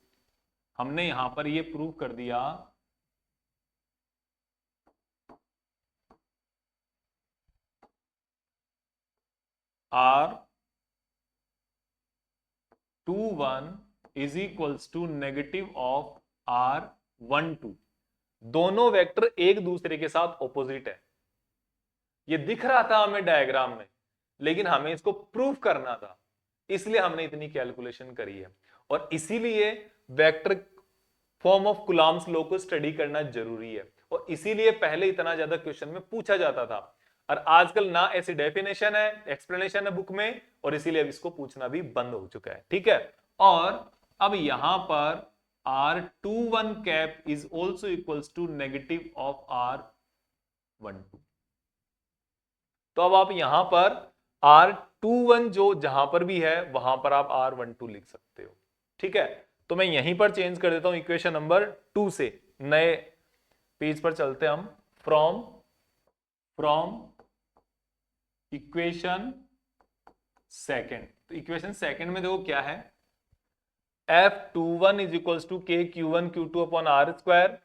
हमने यहां पर ये प्रूव कर दिया R21 is equals to negative of R12। दोनों वेक्टर एक दूसरे के साथ ऑपोजिट है, ये दिख रहा था हमें डायग्राम में, लेकिन हमें इसको प्रूव करना था, इसलिए हमने इतनी कैलकुलेशन करी है। और इसीलिए vector form of Coulomb's law को स्टडी करना जरूरी है, और इसीलिए पहले इतना ज्यादा क्वेश्चन में पूछा जाता था। और आजकल ना ऐसी डेफिनेशन है, एक्सप्लेनेशन है बुक में, और इसीलिए अब इसको पूछना भी बंद हो चुका है। ठीक है, और अब यहां पर R21 cap is also equals to negative of R12। तो अब आप यहां पर R21 जो जहां पर भी है वहां पर आप R12 लिख सकते हो। ठीक है, तो मैं यहीं पर चेंज कर देता हूं इक्वेशन नंबर 2 से, नए पेज पर चलते हम। फ्रॉम इक्वेशन सेकेंड, तो इक्वेशन सेकेंड में देखो क्या है, F21 इज इक्वल्स टू के Q1 Q2 upon R square,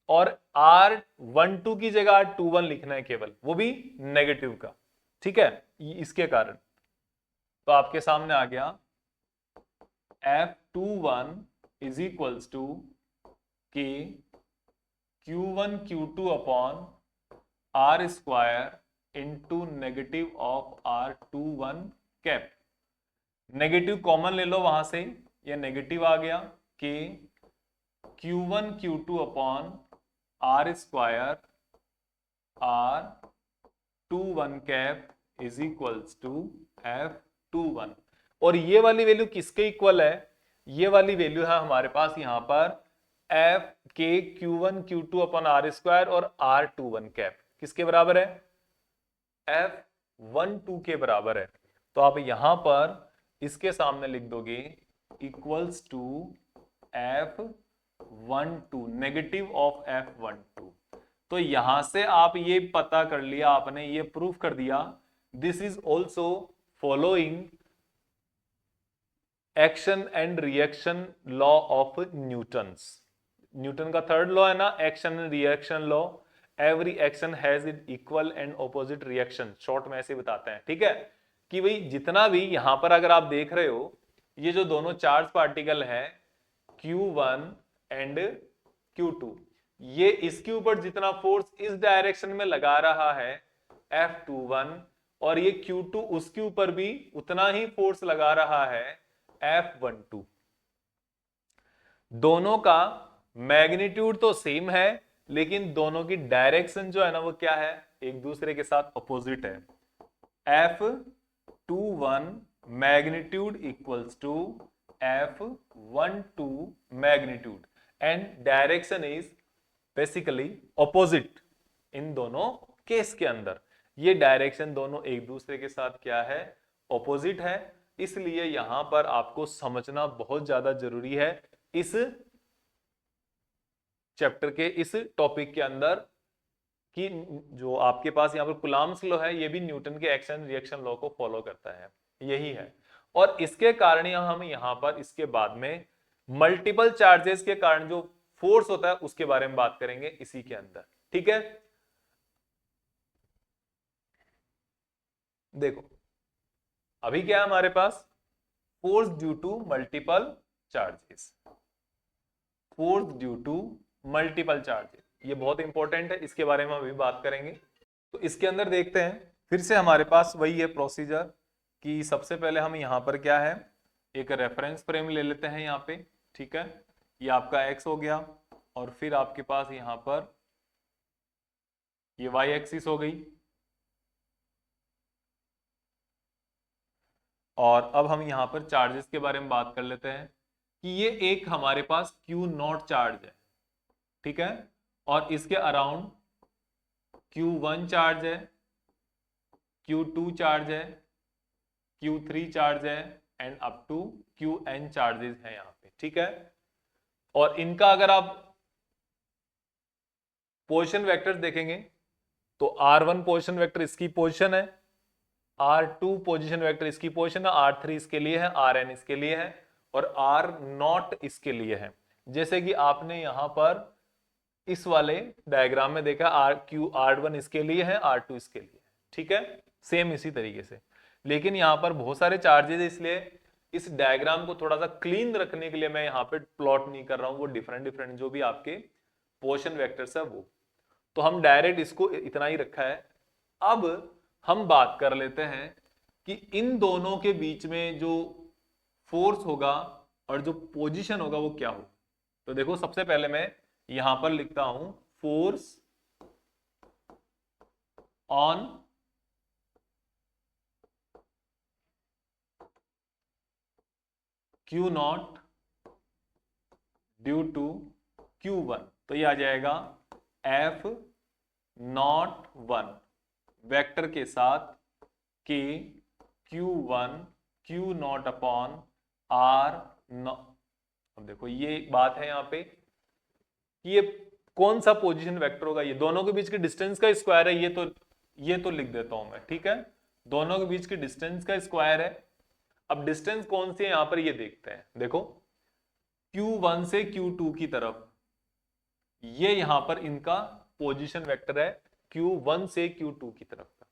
और R12 की जगह R21 लिखना है केवल, वो भी नेगेटिव का। ठीक है, इसके कारण तो आपके सामने आ गया F21 इज इक्वल्स टू के Q1 Q2 upon R square into negative of R21 cap. Negative common ले लो वहां से, ये नेगेटिव आ गया, के Q1 Q2 upon R square R21 cap is equals to F21। और ये वाली वैल्यू किसके इक्वल है, ये वाली वैल्यू है हमारे पास यहां पर F के Q1 Q2 upon R square और R21 कैप किसके बराबर है, F12 के बराबर है। तो आप यहां पर इसके सामने लिख दोगे equals to F12 negative of F12। तो यहां से आप ये पता कर लिया, आपने ये प्रूफ कर दिया, this is also following action and reaction law of Newton's. Newton का थर्ड लॉ है ना, action and reaction law. Every action has it equal and opposite reaction, short में ऐसे बताते हैं। ठीक है, कि भाई जितना भी यहां पर अगर आप देख रहे हो ये जो दोनों चार्ज पार्टिकल है Q1 एंड Q2, ये इसके ऊपर जितना फोर्स इस डायरेक्शन में लगा रहा है F21, और ये Q2 उसके ऊपर भी उतना ही फोर्स लगा रहा है F12। दोनों का मैग्नीट्यूड तो सेम है, लेकिन दोनों की डायरेक्शन जो है ना वो क्या है, एक दूसरे के साथ अपोजिट है। F21 magnitude equals to F12 magnitude and direction is basically opposite. इन दोनों केस के अंदर ये डायरेक्शन दोनों एक दूसरे के साथ क्या है, ऑपोजिट है। इसलिए यहां पर आपको समझना बहुत ज्यादा जरूरी है इस चैप्टर के इस टॉपिक के अंदर कि जो आपके पास यहां पर कुलाम्स लॉ है ये भी न्यूटन के एक्शन रिएक्शन लॉ को फॉलो करता है, यही है। और इसके कारण हम यहां पर इसके बाद में मल्टीपल चार्जेस के कारण जो फोर्स होता है उसके बारे में बात करेंगे इसी के अंदर, ठीक है। देखो अभी क्या है हमारे पास, force due to multiple charges, force due to multiple charges, ये बहुत इंपॉर्टेंट है, इसके बारे में अभी बात करेंगे। तो इसके अंदर देखते हैं फिर से हमारे पास वही है प्रोसीजर कि सबसे पहले हम यहां पर क्या है, एक रेफरेंस फ्रेम ले लेते हैं यहां पे, ठीक है। ये आपका एक्स हो गया, और फिर आपके पास यहां पर ये वाई एक्सिस हो गई। और अब हम यहां पर चार्जेस के बारे में बात कर लेते हैं कि ये एक हमारे पास Q0 चार्ज है, ठीक है। और इसके अराउंड Q1 चार्ज है, Q2 चार्ज है, Q3 चार्ज है, and up to Qn charges है यहां पे, ठीक है। और इनका अगर आप पोजीशन वेक्टर्स देखेंगे तो R1 पोजीशन वेक्टर इसकी पोजीशन है, R2 पोजीशन वेक्टर इसकी पोजीशन है, R3 इसके लिए है, Rn इसके लिए है, और R0 इसके लिए है। जैसे कि आपने यहां पर इस वाले डायग्राम में देखा, R1 इसके लिए है, R2 इसके लिए है, ठीक है। सेम इसी तरीके से, लेकिन यहां पर बहुत सारे चार्जेस, इसलिए इस डायग्राम को थोड़ा सा क्लीन रखने के लिए मैं यहां पे प्लॉट नहीं कर रहा हूं, वो डिफरेंट डिफरेंट जो भी आपके पोजीशन वेक्टर्स है वो, तो हम डायरेक्ट इसको इतना ही रखा है। अब हम बात कर लेते हैं कि इन दोनों के बीच में जो फोर्स होगा और जो पोजीशन होगा वो क्या हो। तो देखो सबसे पहले मैं यहां पर लिखता हूं force on Q0 due to Q1, तो ये आ जाएगा F01 वेक्टर के साथ K Q1 Q0 upon R0। अब देखो ये बात है यहां पे कि ये कौन सा पोजीशन वेक्टर होगा, ये दोनों के बीच के डिस्टेंस का स्क्वायर है, ये तो लिख देता हूं मैं, ठीक है। दोनों के बीच के डिस्टेंस का स्क्वायर है। अब डिस्टेंस कौन सी है यहां पर ये देखते हैं। देखो Q1 से Q2 की तरफ, ये यहां पर इनका पोजीशन वेक्टर है Q1 से Q2 की तरफ का,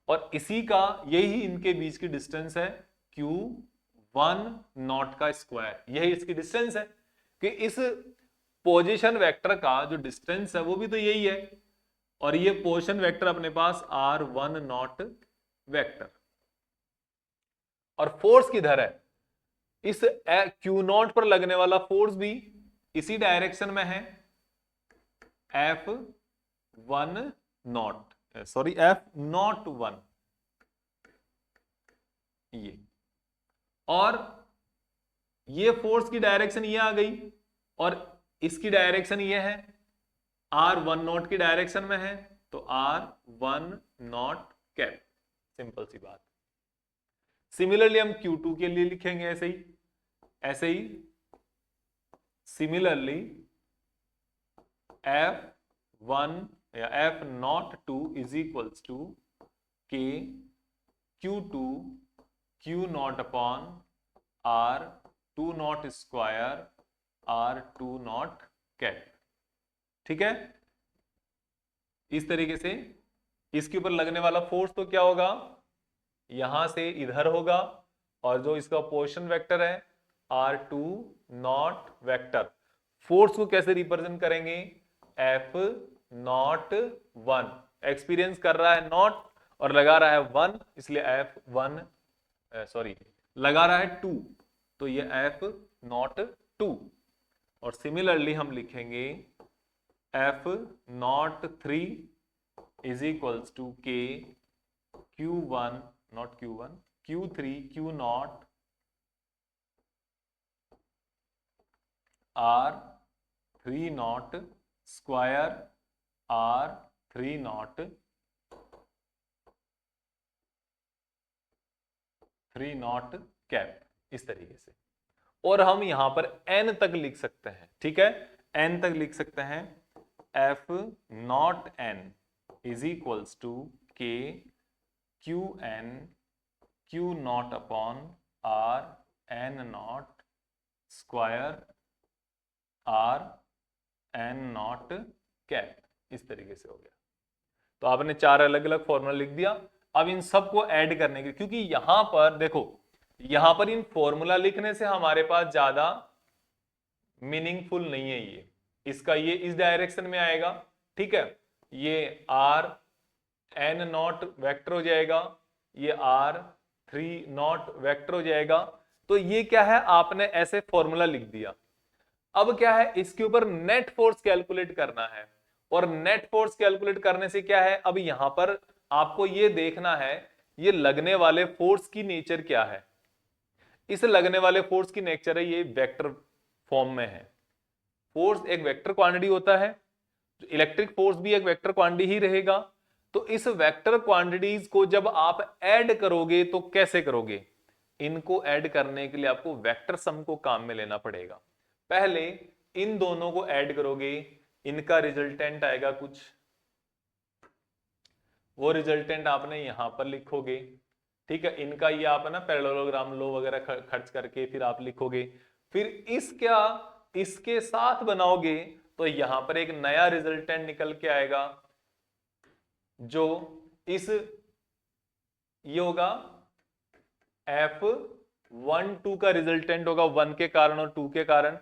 और इसी का यही इनके बीच की डिस्टेंस है Q1 नॉट का स्क्वायर, यही इसकी डिस्टेंस है कि इस पोजीशन वेक्टर का जो डिस्टेंस है वो भी तो यही है, और ये पोजीशन वेक्टर अपने पास R1 नॉट वेक्टर। और फोर्स किधर है, इस Q0 पर लगने वाला फोर्स भी इसी डायरेक्शन में है, F1 नॉट, सॉरी F01, ये, और ये फोर्स की डायरेक्शन ये आ गई, और इसकी डायरेक्शन ये है, R1 नॉट की डायरेक्शन में है, तो R1 नॉट कैप, सिंपल सी बात। सिमिलरली हम Q2 के लिए लिखेंगे ऐसे ही सिमिलरली F1 या F02 is equals to K Q2 Q0 upon R2 naught square R2 naught cap, ठीक है। इस तरीके से इसके ऊपर लगने वाला फोर्स तो क्या होगा, यहां से इधर होगा, और जो इसका पोजीशन वेक्टर है r2 नॉट वेक्टर। फोर्स को कैसे रिप्रेजेंट करेंगे, F नॉट 1, एक्सपीरियंस कर रहा है नॉट और लगा रहा है 1, इसलिए F1, सॉरी लगा रहा है 2, तो ये F नॉट 2। और सिमिलरली हम लिखेंगे F naught 3 is equals to K Q1 naught Q1 Q3 Q naught R3 naught square R3 naught 3 naught cap, इस तरीके से। और हम यहां पर n तक लिख सकते हैं, ठीक है, n तक लिख सकते हैं। F naught n is equals to K Q n Q naught upon R n naught square R n naught cap, इस तरीके से हो गया। तो आपने 4 अलग अलग फॉर्मूला लिख दिया। अब इन सबको ऐड करने के, क्योंकि यहां पर देखो, यहां पर इन फॉर्मूला लिखने से हमारे पास ज्यादा मीनिंगफुल नहीं है ये, इसका ये इस डायरेक्शन में आएगा, ठीक है, ये R n नॉट वेक्टर हो जाएगा, ये R3 नॉट वेक्टर हो जाएगा। तो ये क्या है, आपने ऐसे फॉर्मूला लिख दिया। अब क्या है, इसके ऊपर नेट फोर्स कैलकुलेट करना है, और नेट फोर्स कैलकुलेट करने से क्या है, अब यहां पर आपको ये देखना है ये लगने वाले फोर्स की नेचर क्या है। इस लगने वाले फोर्स की नेचर है ये वेक्टर फॉर्म में है। फोर्स एक वेक्टर क्वांटिटी होता है, इलेक्ट्रिक फोर्स भी एक वेक्टर क्वांटिटी ही रहेगा। तो इस वेक्टर क्वांटिटीज को जब आप ऐड करोगे तो कैसे करोगे, इनको ऐड करने के लिए आपको वेक्टर सम को काम में लेना पड़ेगा। पहले इन दोनों को ऐड करोगे, इनका रिजल्टेंट आएगा कुछ, वो रिजल्टेंट आपने यहां पर लिखोगे, ठीक है, इनका ये आप ना पैरेललोग्राम लो वगैरह खर्च करके फिर आप लिखोगे, फिर इसका इसके साथ बनाओगे तो यहां पर एक नया रिजल्टेंट निकल के आएगा, जो इस ये होगा F1 2 का रिजल्टेंट होगा 1 के कारण और 2 के कारण।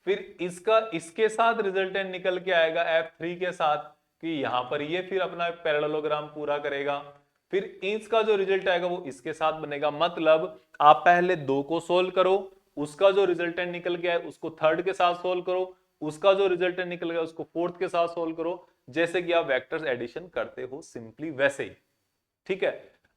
फिर इसका इसके साथ रिजल्टेंट निकल के आएगा F3 के साथ, कि यहां पर ये फिर अपना पैरेललोग्राम पूरा करेगा। फिर इसका जो रिजल्ट आएगा वो इसके साथ बनेगा। मतलब आप पहले 2 को सोल्व करो, उसका जो रिजल्टेंट निकल गया है उसको थर्ड के साथ सोल्व करो, उसका जो रिजल्टेंट निकल गया उसको फोर्थ के साथ सोल्व करो, जैसे कि आप वेक्टर्स एडिशन करते हो सिंपली वैसे ही, ठीक है।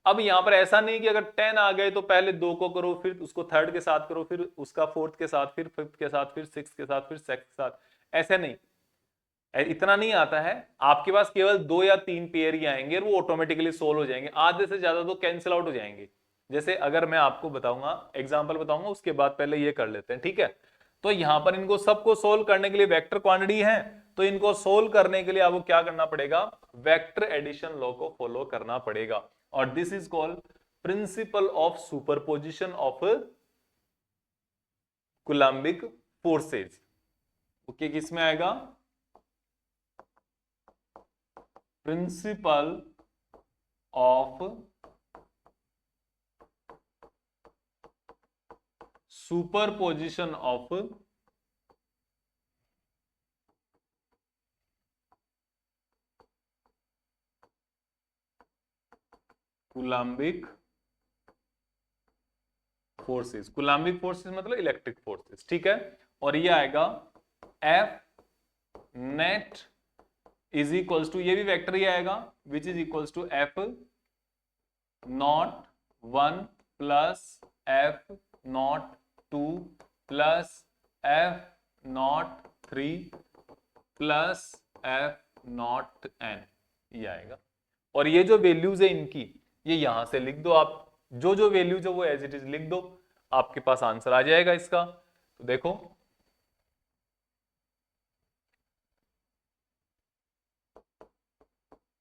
अब यहां पर ऐसा नहीं कि अगर 10 आ गए तो पहले 2 को करो, फिर उसको थर्ड के साथ करो, फिर उसका फोर्थ के साथ, फिर फिफ्थ के साथ, फिर सिक्स के साथ, फिर सेक्स के साथ, ऐसे नहीं, इतना नहीं आता है। आपके पास केवल 2 या 3 पेयर ही आएंगे और वो ऑटोमेटिकली सोल्व हो जाएंगे, आधे से ज्यादा तो कैंसिल आउट हो जाएंगे। जैसे अगर मैं आपको बताऊंगा, एग्जाम्पल बताऊंगा, उसके बाद पहले ये कर लेते हैं, ठीक है। तो यहां पर इनको सबको सोल्व करने के लिए वेक्टर क्वांटिटी है, तो इनको सोल्व करने के लिए आपको क्या करना पड़ेगा, वेक्टर एडिशन लॉ को फॉलो करना पड़ेगा। और this is called principle of superposition of Coulombic forces. Okay, किसमें आएगा, principle of superposition of Coulombic forces. Coulombic forces मतलब इलेक्ट्रिक फोर्सेस, ठीक है। और ये आएगा F net is equals to, ये भी वेक्टर ही आएगा, which is equals to F naught 1 plus F naught 2 plus F naught 3 plus F naught n, ये आएगा। और ये जो वैल्यूज है इनकी, ये यहां से लिख दो आप, जो जो वैल्यूज है वो एज इट इज लिख दो, आपके पास आंसर आ जाएगा इसका। तो देखो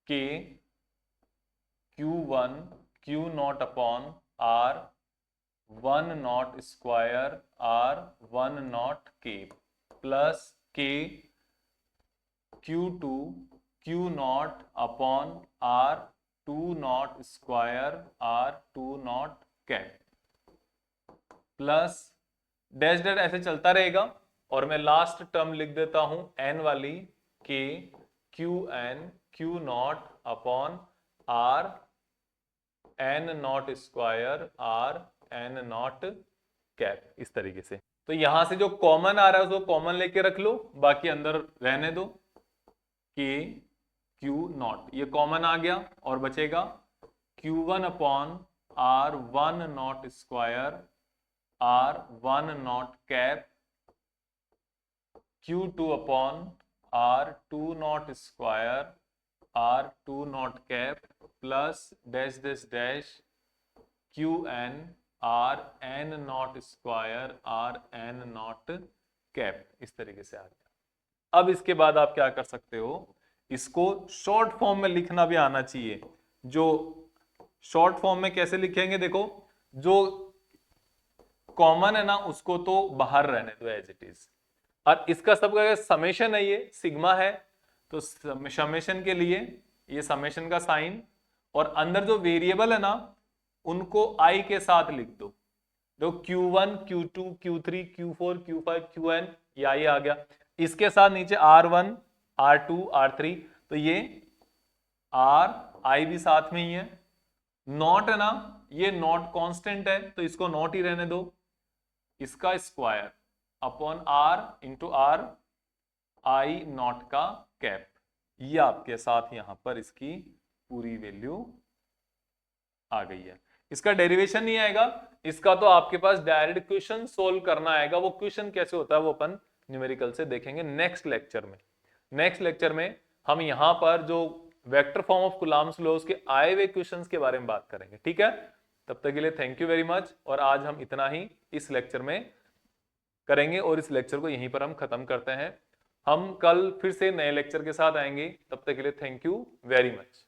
K Q1 Q naught upon R1 not square R1 not K plus K Q2 Q naught upon R2 naught square R2 naught cap plus dash dash ऐसे चलता रहेगा और मैं लास्ट टर्म लिख देता हूं एन वाली K Q n Q naught upon R n naught square R n naught cap, इस तरीके से। तो यहां से जो कॉमन आ रहा है उसको कॉमन लेके रख लो, बाकी अंदर रहने दो। के क्यू नॉट ये कॉमन आ गया और बचेगा Q1 अपॉन R one naught square R one naught cap Q2 upon R two naught square R two naught cap plus dash dash dash Qn R n naught square R n naught cap, इस तरीके से आ गया। अब इसके बाद आप क्या कर सकते हो, इसको शॉर्ट फॉर्म में लिखना भी आना चाहिए। जो शॉर्ट फॉर्म में कैसे लिखेंगे, देखो जो कॉमन है ना उसको तो बाहर रहने दो एज इट इज, और इसका सबका समेशन है, ये सिग्मा है, तो समेशन के लिए ये समेशन का साइन, और अंदर जो वेरिएबल है ना उनको आई के साथ लिख दो। तो Q1 Q2 Q3 Q4 Q5 Qn ये आई आ गया, इसके साथ नीचे R1 R2 R3, तो ये R I भी साथ में ही है। नॉट है ना, ये नॉट कांस्टेंट है तो इसको नॉट ही रहने दो, इसका square upon R into are I not का कैप, ये आपके साथ यहां पर इसकी पूरी वैल्यू आ गई है। इसका डेरिवेशन नहीं आएगा, इसका तो आपके पास डायरेक्ट क्वेश्चन सोल्व करना आएगा। वो क्वेश्चन कैसे होता है वो अपन न्यूमेरिकल से देखेंगे नेक्स्ट लेक्चर में। नेक्स्ट लेक्चर में हम यहां पर जो vector form of Coulomb's laws के आए हुए क्वेश्चंस के बारे में बात करेंगे, ठीक है। तब तक के लिए थैंक यू वेरी मच, और आज हम इतना ही इस लेक्चर में करेंगे और इस लेक्चर को यहीं पर हम खत्म करते हैं। हम कल फिर से नए लेक्चर के साथ आएंगे, तब तक के लिए थैंक यू वेरी मच।